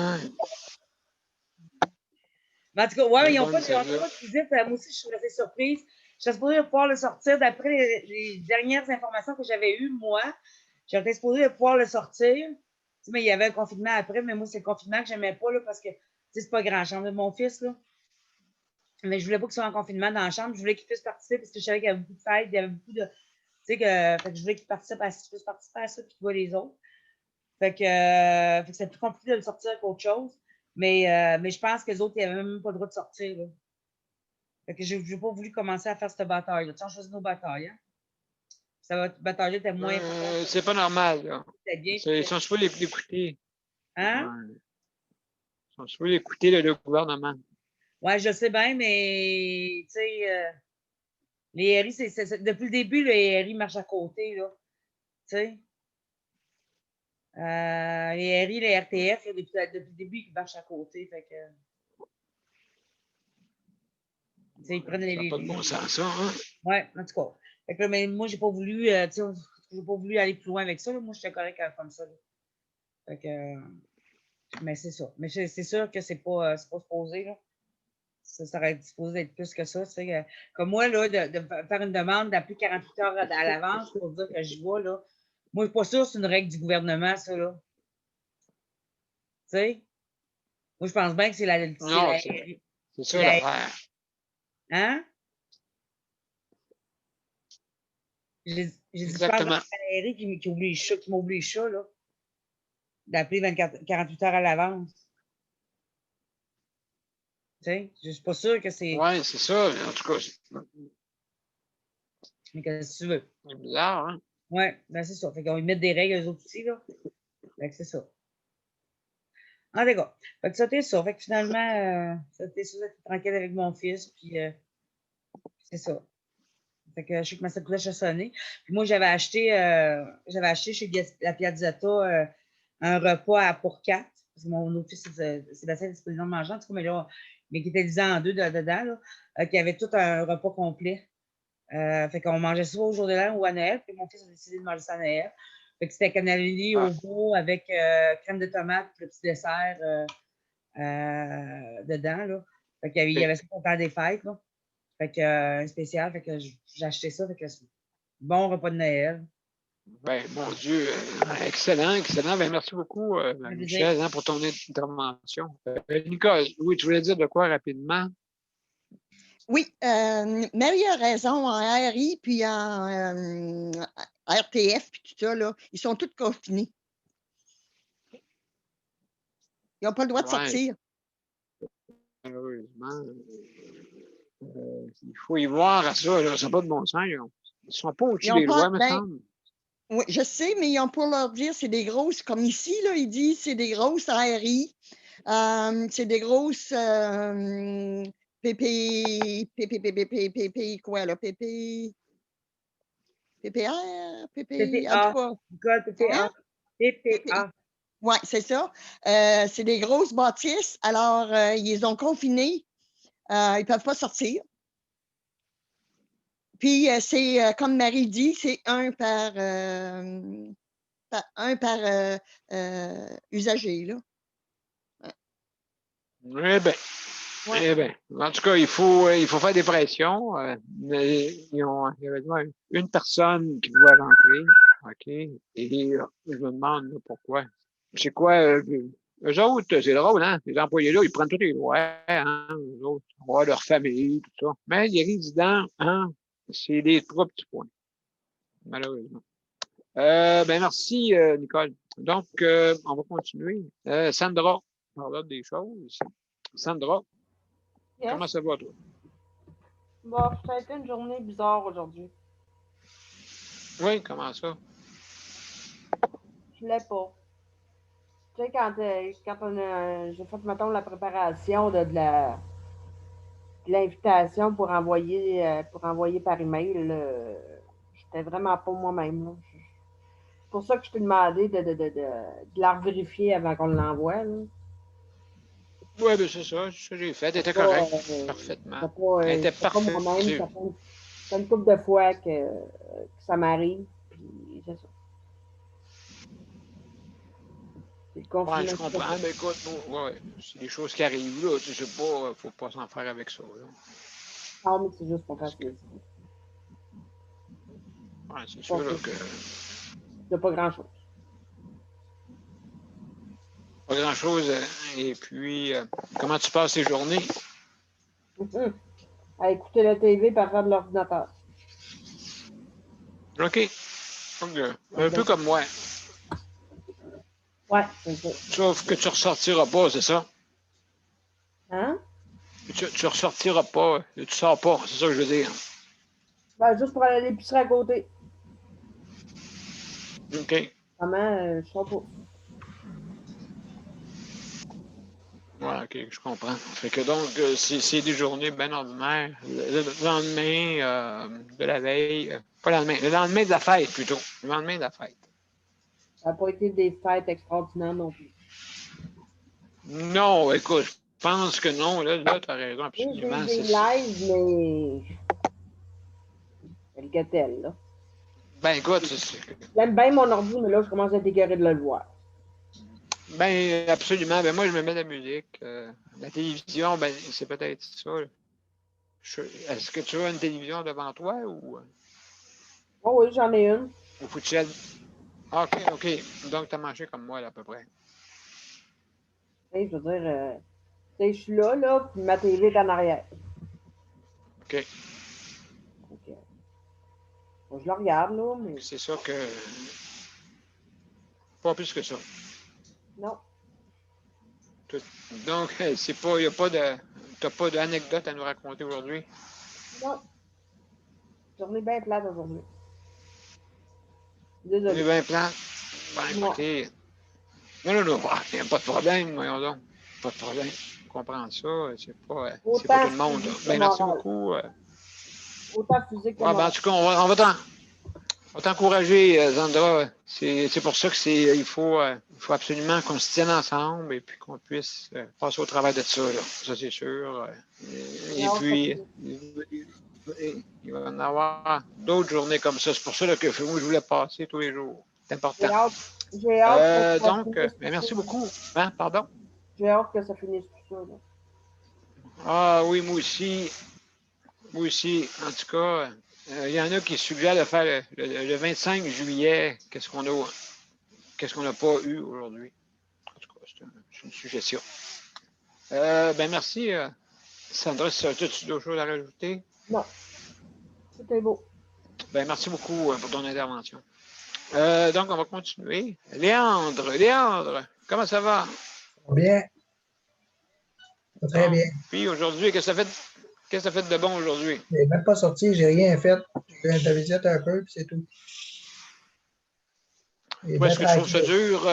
Mais en tout cas, ouais, ils n'ont pas de visite. Moi aussi, je suis assez surprise. Je suis supposée pouvoir le sortir d'après les dernières informations que j'avais eues, moi. J'étais supposée pouvoir le sortir. Mais il y avait un confinement après, mais moi, c'est le confinement que je n'aimais pas là, parce que c'est pas grand chambre de mon fils. Là. Mais je voulais pas qu'il soit en confinement dans la chambre. Je voulais qu'il puisse participer parce que je savais qu'il y avait beaucoup de fêtes, il y avait beaucoup de. Tu sais, que je voulais qu'il participe à ça, puisse participer à ça puis qu'il voit les autres. Fait que c'est plus compliqué de le sortir qu'autre chose. Mais je pense que les autres, ils n'avaient même pas le droit de sortir. Là. Fait que je n'ai pas voulu commencer à faire cette bataille-là. Tu sais, on choisit nos batailles. Hein? Cette bataille-là était moins. C'est pas normal. Là. Bien, ils sont supposés l'écouter. Hein? Ouais. Ils sont supposés écouter le gouvernement. Oui, je sais bien, mais tu sais, les RI, depuis le début, les RI marchent à côté. Là. Tu sais? Les RI, les RTF, là, depuis le début, ils marchent à côté. Fait que. Ils prennent les. Pas de bon sens, ça, hein? Oui, en tout cas. Fait que, mais moi, j'ai pas voulu, j'ai pas voulu aller plus loin avec ça. Là. Moi, j'étais correct comme ça. Là. Fait que. Mais c'est ça. Mais c'est sûr que c'est pas supposé, là. Ça aurait supposé être plus que ça. Tu sais, comme moi, là, de faire une demande d'appeler 48 heures à l'avance pour dire que je vois, là. Moi, je suis pas sûre que c'est une règle du gouvernement, ça, là. Tu sais? Moi, je pense bien que c'est la. Non, c'est ça l'affaire. Hein? J'ai dit, je parle de Valérie qui oublie qui m'oublie les chats, là. D'appeler 48 heures à l'avance. Tu sais, je suis pas sûre que c'est. Oui, c'est ça. En tout cas. Mais qu'est-ce que tu veux? C'est bizarre, hein? Oui, ben c'est ça. Fait qu'on va mettre des règles, eux autres aussi, là. Fait que c'est ça. En tout cas, fait que c'était ça. Fait que finalement, c'était ça, j'étais tranquille avec mon fils, puis c'est ça. Fait que je sais que ma cloche a sonné. Puis moi, j'avais acheté chez la Piazzetta un repas pour 4. Parce que mon autre fils, Sébastien, c'est pas le nom de mangeant, en tout cas, mais qui était divisé en 2 dedans, là, qui avait tout un repas complet. Fait qu'on mangeait soit au jour de l'an ou à Noël. Puis mon fils a décidé de manger ça à Noël. Fait que c'était cannellini au veau avec crème de tomate, le petit dessert dedans, là. Fait qu'il y avait ça pour faire des fêtes, là. Fait que un spécial, fait que j'ai acheté ça, fait que Bon repas de Noël. Ben, mon Dieu, excellent, excellent. Ben, merci beaucoup, Michel, hein, pour ton intervention. Nicole, oui, tu voulais dire de quoi rapidement? Oui, Marie a raison, en RI, puis en RTF, puis tout ça, là, ils sont tous confinés. Ils n'ont pas le droit de Ouais. sortir. Malheureusement, il faut y voir à ça, là. Ça n'a pas de bon sens. Ils ne sont pas au-dessus Ils ont des pas, lois, me ben, semble. oui, je sais, mais ils ont pour leur dire, c'est des grosses, comme ici, là, ils disent, c'est des grosses ARI, c'est des grosses PP, quoi, là, PPR, PP, en tout PPA. cas. Nicole, PPA. Hein? PPA. Oui, c'est ça. C'est des grosses bâtisses, alors ils les ont confinés. Ils ne peuvent pas sortir. Puis, c'est, comme Marie dit, c'est un par usager, là. Eh bien, Ouais. eh bien. En tout cas, il faut faire des pressions. Mais il y avait une personne qui doit rentrer. OK? Et je me demande là, pourquoi. C'est quoi? Eux autres, c'est drôle, hein? Les employés-là, ils prennent toutes les lois, hein? Eux autres, ouais, leur famille, tout ça. Mais les résidents, hein? C'est des trois petits points, malheureusement. Ben merci, Nicole. Donc, on va continuer. Sandra, on parle des choses. Sandra, Yes. comment ça va, toi? Bon, ça a été une journée bizarre aujourd'hui. Oui, comment ça? Je l'ai pas. Tu sais, quand j'ai fait, mettons, la préparation de l'invitation pour envoyer par email, j'étais vraiment pas moi-même. Là. C'est pour ça que je t'ai demandé de la vérifier avant qu'on l'envoie. Oui, ben c'est ça que j'ai fait. Elle était Pas, correcte, parfaitement. Elle était c'était pas parfaite. moi-même. Ça fait une couple de fois que ça m'arrive. Puis c'est ça. C'est le Ouais, confinement. je comprends. Mais écoute, ouais, c'est des choses qui arrivent, là. Tu sais pas, faut pas s'en faire avec ça, là. Ah, mais c'est juste pas facile. Ouais, c'est sûr, là, que C'est pas grand-chose. pas grand-chose. Et puis, comment tu passes tes journées? À écouter la TV par faire de l'ordinateur. OK. Donc, un peu comme moi. Ouais, c'est ça. Sauf que tu ressortiras pas, c'est ça? Hein? Tu ressortiras pas. Tu sors pas, c'est ça que je veux dire. Ben, juste pour aller à l'épicerie à côté. OK. Vraiment, je sais pas. Ouais, OK, je comprends. Fait que donc, c'est des journées bien ordinaires. Le lendemain de la veille, pas le lendemain, le lendemain de la fête plutôt. Le lendemain de la fête. Ça n'a pas été des fêtes extraordinaires non plus. Non, écoute, je pense que non. Là tu as raison, Oui, j'ai eu absolument. des lives, mais. Quel tel, là. Ben, écoute, J'aime bien mon ordi, mais là, je commence à être écœuré de le voir. ben, absolument. Ben, moi, je me mets de la musique. La télévision, ben, c'est peut-être ça. Est-ce que tu as une télévision devant toi ou Oh oui, j'en ai une. faut-tu OK, OK. Donc, tu as mangé comme moi, là, à peu près. Tu sais, je veux dire, tu sais, je suis là, puis ma TV est en arrière. OK. Donc, je la regarde, là, mais. C'est ça que. Pas plus que ça. Non. Donc, c'est pas. T'as pas d'anecdote à nous raconter aujourd'hui? Non. Journée bien plate aujourd'hui. On est Désolé. bien plan. Ben, écoutez. Non, il n'y a pas de problème, voyons donc. Pas de problème. Je comprends ça. C'est pas tout le monde. Ben, merci beaucoup. Autant physique que Ben, en moral. tout cas, on va t'encourager, Sandra. C'est pour ça que il faut absolument qu'on se tienne ensemble et puis qu'on puisse passer au travail de ça, là. Ça, c'est sûr. Et puis, il va y en avoir d'autres journées comme ça. C'est pour ça là, que moi, je voulais passer tous les jours. C'est important. J'ai hâte que ça Donc, finisse merci tout beaucoup. Hein, pardon? J'ai hâte que ça finisse tout ça. Là. Ah oui, moi aussi. Moi aussi. En tout cas, Il y en a qui suggèrent de faire le 25 juillet. Qu'est-ce qu'on n'a pas eu aujourd'hui? En tout cas, c'est une suggestion. Ben merci, Sandra. Si tu as d'autres choses à rajouter? Non. C'était beau. Ben merci beaucoup pour ton intervention. Donc, on va continuer. Léandre, comment ça va? Bien. Très Bon. bien. Puis aujourd'hui, qu'est-ce que tu as fait de bon aujourd'hui? Je n'ai même pas sorti, j'ai rien fait. Je viens de visite un peu, puis c'est tout. Est-ce que tu trouves ça dur?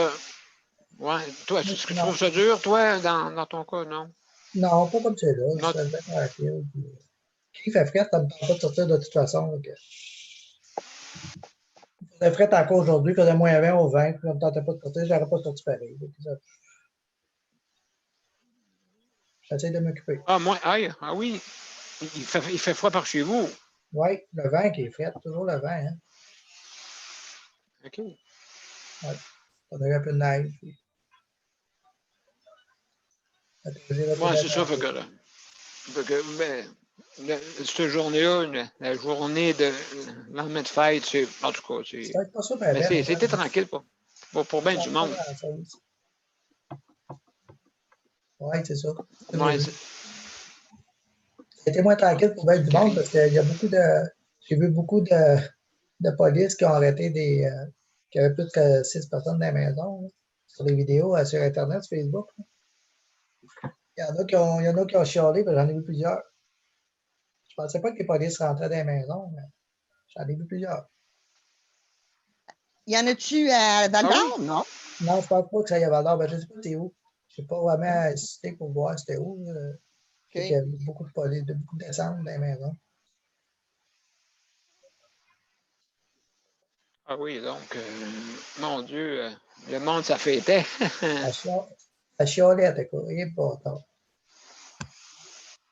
Ouais. Toi, est-ce que tu trouves ça dur, toi, dans ton cas, non? Non, pas comme c'est là. Je suis bien tranquille. Il fait frais, ça ne me tente pas de sortir de toute façon. Donc, il faisait frais encore aujourd'hui, il faisait moins 20 au 20, puis ça ne me tentait pas de sortir, je n'aurais pas sorti pareil. J'essaie de m'occuper. Ah, moi, ah oui. Il fait froid par chez vous. Oui, le vin qui est frais, toujours le vin. Hein? OK. Oui. On a eu un peu de neige. Oui, c'est ça. Cette journée-là, la journée de lendemain de fête, c'est. En tout cas, c'est. C'était tranquille pour bien du monde. Oui, c'est ça. Ouais, C'était moins tranquille pour bien du monde parce qu'il y a beaucoup de. J'ai vu beaucoup de police qui ont arrêté qui avaient plus que 6 personnes dans la maison. Là, sur les vidéos sur Internet, sur Facebook. Là. Il y en a qui ont chialé, j'en ai vu plusieurs. Je ne pensais pas que les polices rentraient dans la maison, mais j'en ai vu plusieurs. Y en a-tu à Val-d'Or? Non. Non, je ne pense pas que ça y a Val-d'Or. Je ne sais pas c'était où. Je n'ai pas vraiment assisté pour voir c'était où. Il y avait beaucoup de police, beaucoup de descentes dans la maison. Ah oui, donc, mon Dieu, le monde, ça fêtait. Ça chialait, t'as quoi. Il est pas tard.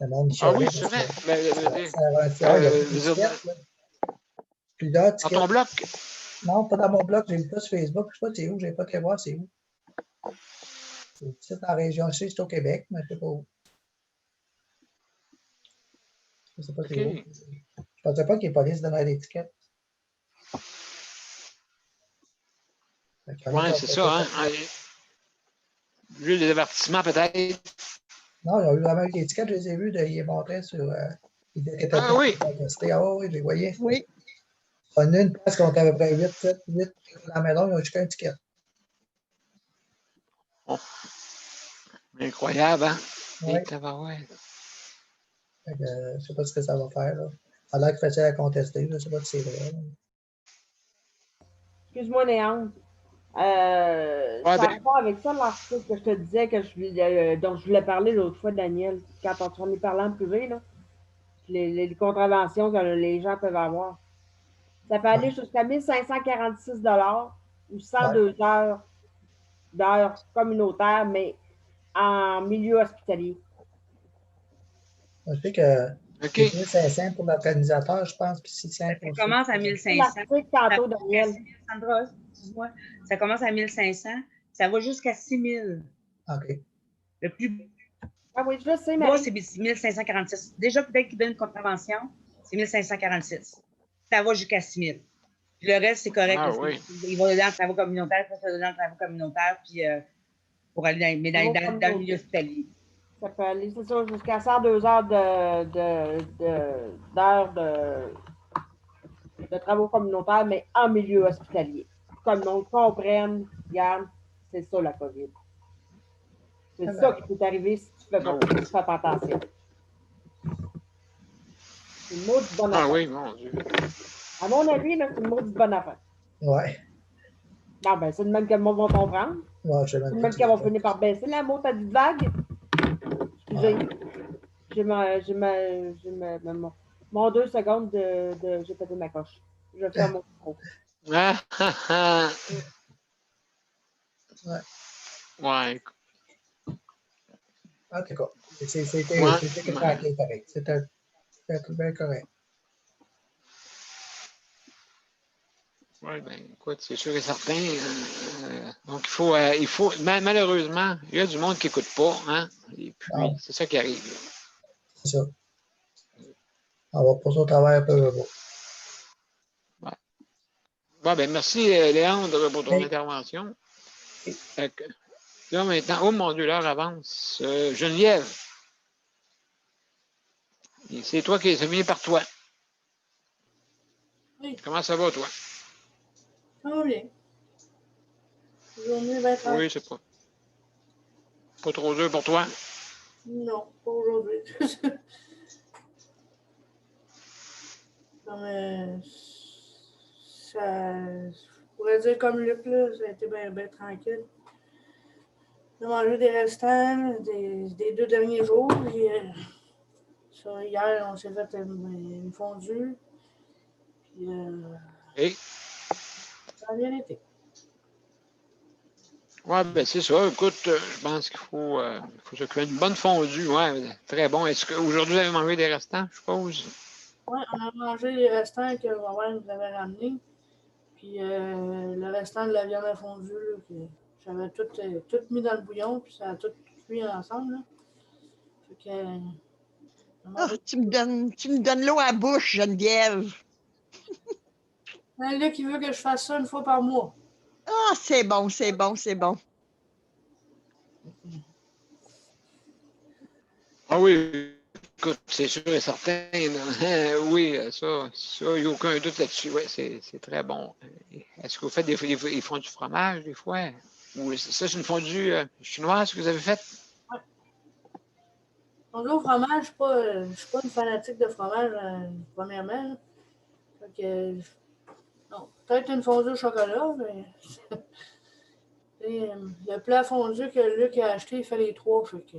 Le monde chialait. Ah oui, c'est vrai. Plusieurs tickets. Dans ton bloc? Non, pas dans mon bloc. J'ai vu ça sur Facebook. Je ne sais pas c'est où. Je n'ai pas été voir c'est où. C'est dans la région ici, c'est au Québec, mais je ne sais pas où. Je ne sais pas c'est où. Je ne pensais pas que les polices donneraient des tickets. Oui, c'est ça, hein? Vu les avertissements, peut-être. Non, ils ont eu vraiment eu des tickets, je les ai vus, ils les montraient sur. Ils étaient ah oui! Ah oui, je les voyais. Oui. On a une place qu'on avait près 8 dans la maison, ils ont juste un ticket. Oh. Incroyable, hein? Oui. Je ne sais pas ce que ça va faire, là. Ça a l'air que c'est facile à contester, je ne sais pas si c'est vrai. Excuse-moi, Léandre. Ça a rapport avec ça, l'article que je te disais dont je voulais parler l'autre fois, Daniel, quand on est parlé en privé, là, les contraventions que les gens peuvent avoir. Ça peut aller jusqu'à 1 546 ou 102 d'heures communautaires, mais en milieu hospitalier. Je sais que 1500 pour l'organisateur, je pense, puis 600 pour ça commence à 1500. Tantôt, Daniel. Sandra, excuse-moi. Ça commence à 1500, ça va jusqu'à 6000. OK. Le plus ah oui, je sais, mais moi, c'est 1546. Déjà, peut-être qu'ils donnent une contravention, c'est 1546. Ça va jusqu'à 6000. Puis le reste, c'est correct. Ah, oui. Ils vont dans le travaux communautaire, ça va dans le travaux communautaire, puis pour aller dans le milieu hospitalier. Ça peut aller, c'est ça, jusqu'à 102 heures d'heures de travaux communautaires, mais en milieu hospitalier. Comme on le comprenne, regarde, c'est ça la COVID. C'est ça qui peut t'arriver si tu ne fais pas attention. C'est une maudite bonne affaire. Ah oui, mon Dieu. À mon avis, c'est une maudite bonne affaire. Ouais. Non, ben c'est le même que le monde va comprendre. Ouais, c'est le même qu'elle va finir par baisser la mot à 10 vagues. Excusez. J'ai mon 2 secondes j'ai pété ma coche. Je vais faire mon micro. Ouais. En tout cas, c'était tranquille, pareil. C'était bien correct. Oui, bien, écoute, c'est sûr et certain. Donc, il faut malheureusement, il y a du monde qui n'écoute pas, hein? Et puis, c'est ça qui arrive. C'est ça. On va passer au travail un peu. Bon, ben merci, Léandre, pour ton Oui. intervention. Oui. Fait que, là, maintenant, oh mon Dieu, l'heure avance. Geneviève, c'est toi qui es venu par toi. Oui, Comment ça va, toi? ça va bien. Journée va être Oui, c'est pas trop dur pour toi. Non, pas aujourd'hui. Comme, je pourrais dire comme Luc, là, ça a été bien tranquille. J'ai mangé des restants des 2 derniers jours. Puis, ça, hier, on s'est fait une fondue. Puis, Et, ça a bien été. ouais, ben c'est ça. Écoute, je pense qu'il faut s'occuper d'une bonne fondue. Ouais, très bon. Est-ce qu'aujourd'hui, vous avez mangé des restants, je suppose? Oui, on a mangé les restants que ma mère nous avait ramenés. Puis le restant de la viande à fondue, là, que j'avais tout mis dans le bouillon, puis ça a tout cuit ensemble. Là. Fait que, on a Ah, mangé. tu me donnes l'eau à la bouche, Geneviève. Là, qui veut que je fasse ça une fois par mois. Ah, c'est bon, c'est bon, c'est bon. Ah oui, écoute, c'est sûr et certain. Là. Oui, ça, il n'y a aucun doute là-dessus. Oui, c'est très bon. Est-ce que vous faites ils font du fromage des fois? Ou ça, c'est une fondue chinoise que vous avez faite? Donc là, au fromage, je suis pas une fanatique de fromage, premièrement. Là. Fait que, non, peut-être une fondue au chocolat, mais le plat fondu que Luc a acheté, il fait les 3. Fait que,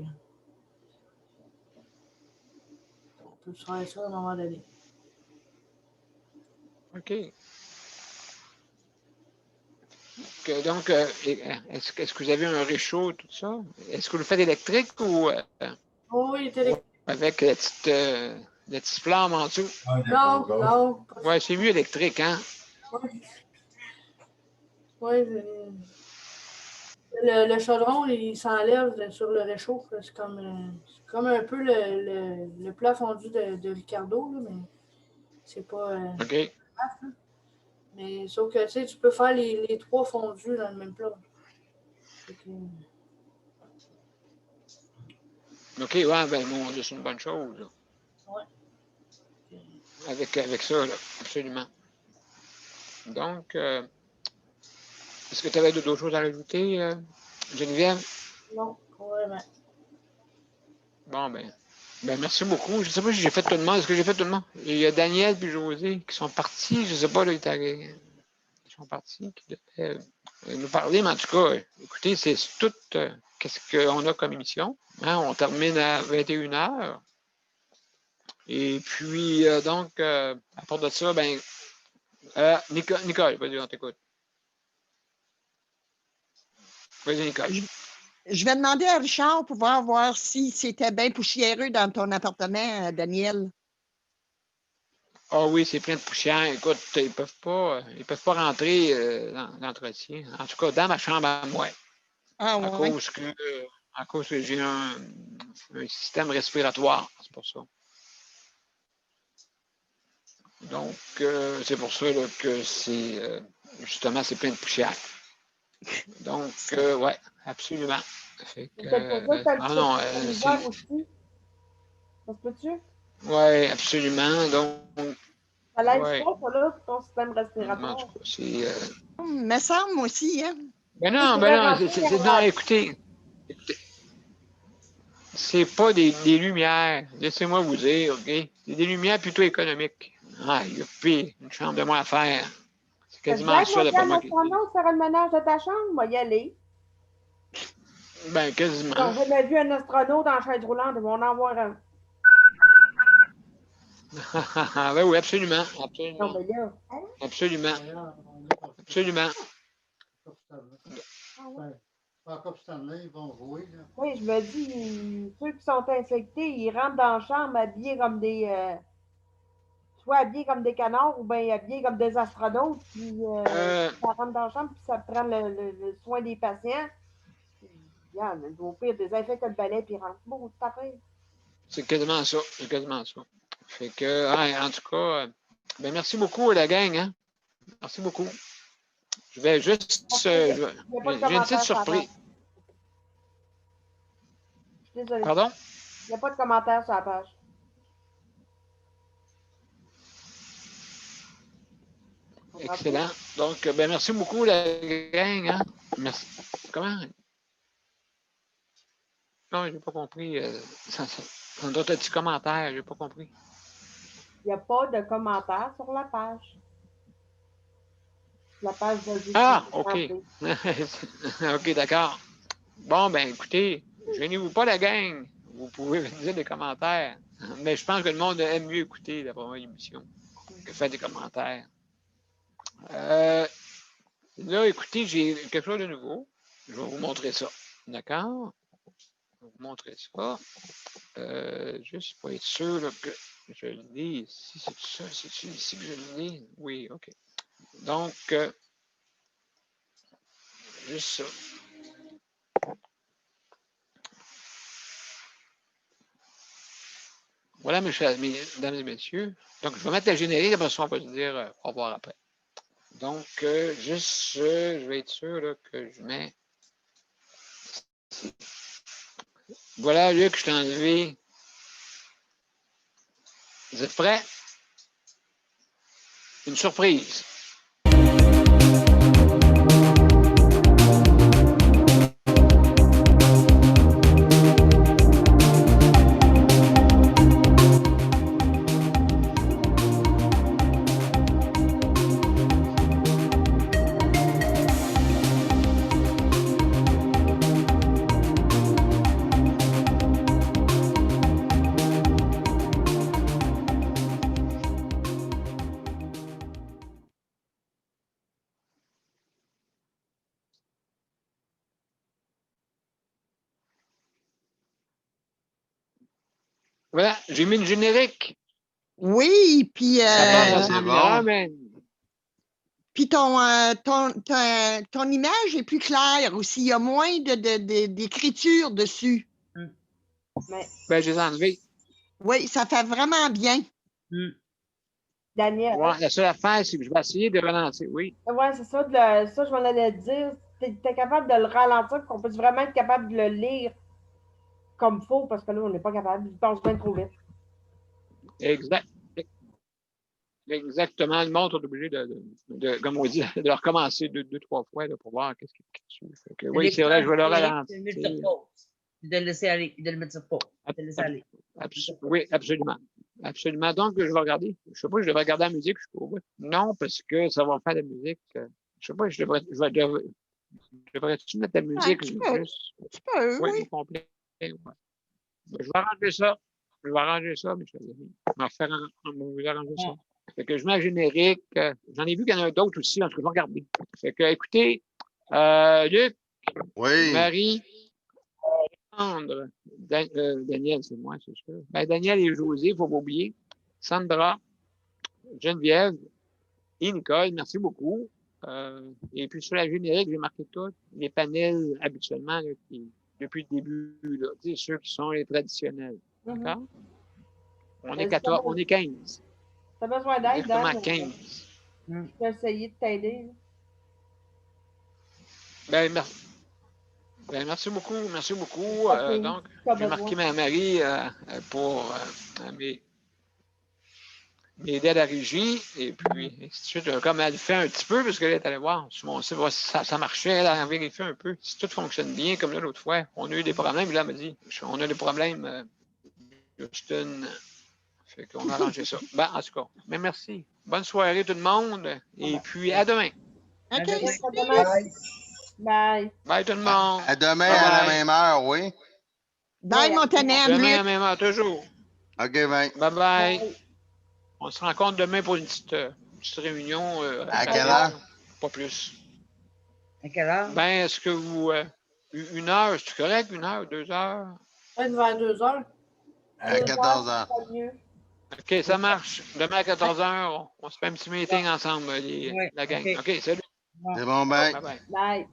on peut se faire ça à un moment donné. OK. Donc, est-ce que vous avez un réchaud, tout ça? Est-ce que vous le faites électrique ou Oh, oui, il était électrique. avec la petite flamme en dessous? Non, non. Oui, c'est mieux électrique, hein? Oui, le chaudron, il s'enlève sur le réchaud. C'est comme un peu le plat fondu de Ricardo, là, mais c'est pas. OK. Mais sauf que tu sais, tu peux faire les 3 fondus dans le même plat. Fait que, OK, ouais, ben mon Dieu, c'est une bonne chose. Là. ouais. Avec ça, là, absolument. Donc, est-ce que tu avais d'autres choses à rajouter, Geneviève? Non, pas vraiment. Bon, ben merci beaucoup. Je ne sais pas si j'ai fait tout le monde. Est-ce que j'ai fait tout le monde? Il y a Daniel et José qui sont partis. Je ne sais pas, là, ils sont partis, qui devaient nous parler. Mais en tout cas, écoutez, c'est tout qu'est-ce qu'on a comme émission. Hein? On termine à 21h. Et puis, donc, à part de ça, ben, Nicole, vas-y, on t'écoute. Vas-y, Nicole. Je vais demander à Richard pour voir si c'était bien poussiéreux dans ton appartement, Daniel. Ah oui, c'est plein de poussière. Écoute, ils peuvent pas rentrer dans l'entretien. En tout cas, dans ma chambre à moi. Ah À ouais. cause que j'ai un système respiratoire. C'est pour ça. Donc, c'est pour ça là, que justement, c'est plein de poussière. Donc, ouais, absolument. Fait que, C'est peut-être pour ça que t'as le ah non, l'hiver aussi. Ça se peut-tu? ouais, absolument. Donc, Ça l'aide ouais. pas, ça, là, pour ton système En respiratoire. tout cas, c'est. Me semble moi aussi, hein? Ben Tu non, pourrais non, remplir non, écoutez, c'est pas des lumières. Laissez-moi vous dire, OK? C'est des lumières plutôt économiques. Ah, il y a pire, une chambre de moins à faire. C'est T'as dit, quasiment hey, ça, moi, d'après viens moi, à qui notre faire le ménage de ta chambre, moi, y aller. Ben, Ils quasiment. n'ont jamais vu un astronaute en chaise roulante, ils vont en voir un. Ben oui, absolument. Non, Absolument. mais là. Absolument. Absolument. Ah ouais. Encore Stanley, ils vont jouer. Là. Oui, je me dis, ceux qui sont infectés, ils rentrent dans la chambre habillés comme des. Soit habillés comme des canards ou bien habillés comme des astronautes, puis ça rentre dans la chambre, puis ça prend le soin des patients. Regarde, au pire, désinfecte le balai, puis rentre. Bon, c'est pareil. C'est quasiment ça. C'est quasiment ça. Fait que, en tout cas, ben merci beaucoup, la gang. Hein? Merci beaucoup. Je vais juste. Il y a pas de J'ai une commentaire petite sur la surprise. page. Je suis désolée. Pardon? Il n'y a pas de commentaire sur la page. Excellent. Donc, ben, merci beaucoup, la gang. Hein? Merci. Comment? Non, j'ai pas compris. Ça doit être un petit commentaire, j'ai pas compris. Il n'y a pas de commentaire sur la page. La page de Ah, OK. OK, d'accord. Bon, ben écoutez, gênez-vous pas, la gang. Vous pouvez dire des commentaires. Mais je pense que le monde aime mieux écouter la première émission que faire des commentaires. Là, écoutez, j'ai quelque chose de nouveau. Je vais vous montrer ça. D'accord? Je vais vous montrer ça. Juste pour être sûr là, que je le lis ici. C'est ça? C'est ici que je le lis? Oui, OK. Donc, juste ça. Voilà, mesdames et messieurs. Donc, je vais mettre la générique, après ça, on va se dire au revoir après. Donc, juste, je vais être sûr là, que je mets. Voilà, Luc, je t'ai enlevé. Vous êtes prêts? Une surprise. Voilà, j'ai mis le générique. Oui, puis puis ton image est plus claire aussi. Il y a moins d'écriture dessus. Ben, je les ai enlevés. Oui, ça fait vraiment bien. Daniel. Ouais, la seule affaire, c'est que je vais essayer de ralentir. Oui. Oui, c'est ça. Ça, je m'en allais te dire. Tu es capable de le ralentir, qu'on puisse vraiment être capable de le lire comme il faut, parce que là, on n'est pas capable. Il passe bien trop vite. Exact. Exactement. Le monde est obligé comme on dit, de recommencer deux, trois fois là, pour voir qu'est-ce qui est dessus. Oui, c'est vrai, je vais le ralentir. De le laisser aller, de le mettre sur pause. De le laisser aller. Oui, absolument. Absolument. Donc, je vais regarder. Je ne sais pas, je devrais regarder la musique jusqu'au bout. Non, parce que ça va faire de la musique. Je ne sais pas, devrais-tu mettre la musique Tu peux, oui. Complet. Ouais. Je vais arranger ça. Mais je vais arranger ça. Fait que je mets un générique. J'en ai vu qu'il y en a d'autres aussi, en tout cas, je vais regarder. Fait que, écoutez, Luc, Marie, Sandre, Daniel, c'est moi, c'est sûr. Ben, Daniel et José, il ne faut pas oublier. Sandra, Geneviève et Nicole, merci beaucoup. Et puis sur la générique, j'ai marqué tous les panels habituellement là, depuis le début, là, ceux qui sont les traditionnels. D'accord? On est 14, on est 15. Tu as besoin d'aide, Dan? 15. Je peux essayer de t'aider. Ben, merci beaucoup. Merci beaucoup. Donc, j'ai marqué ma Marie pour m'aider à la régie. Et puis, ainsi de suite, comme elle fait un petit peu, parce qu'elle est allée voir sur mon site, ça marchait, elle a vérifié un peu. Si tout fonctionne bien, comme là l'autre fois, on a eu des problèmes. Là, elle m'a dit, on a des problèmes, Houston. Fait qu'on a arrangé ça. Ben, en tout cas, mais merci. Bonne soirée tout le monde. Et puis, à demain. OK. Bye. Bye. Bye tout le monde. À demain à la même heure, oui. Bye, Montanen. Demain à la même heure, toujours. OK, bye. Bye bye. On se rencontre demain pour une petite réunion. À quelle heure? Pas plus. À quelle heure? Ben, est-ce que vous. 1 heure, c'est correct? 1 heure, 2 heures? Peut-être vers 2 heures. À 14 heures. OK, ça marche. Demain à 14 heures, on se fait un petit meeting ensemble, la gang. OK, salut. C'est bon, bye. Bye bye. Bye.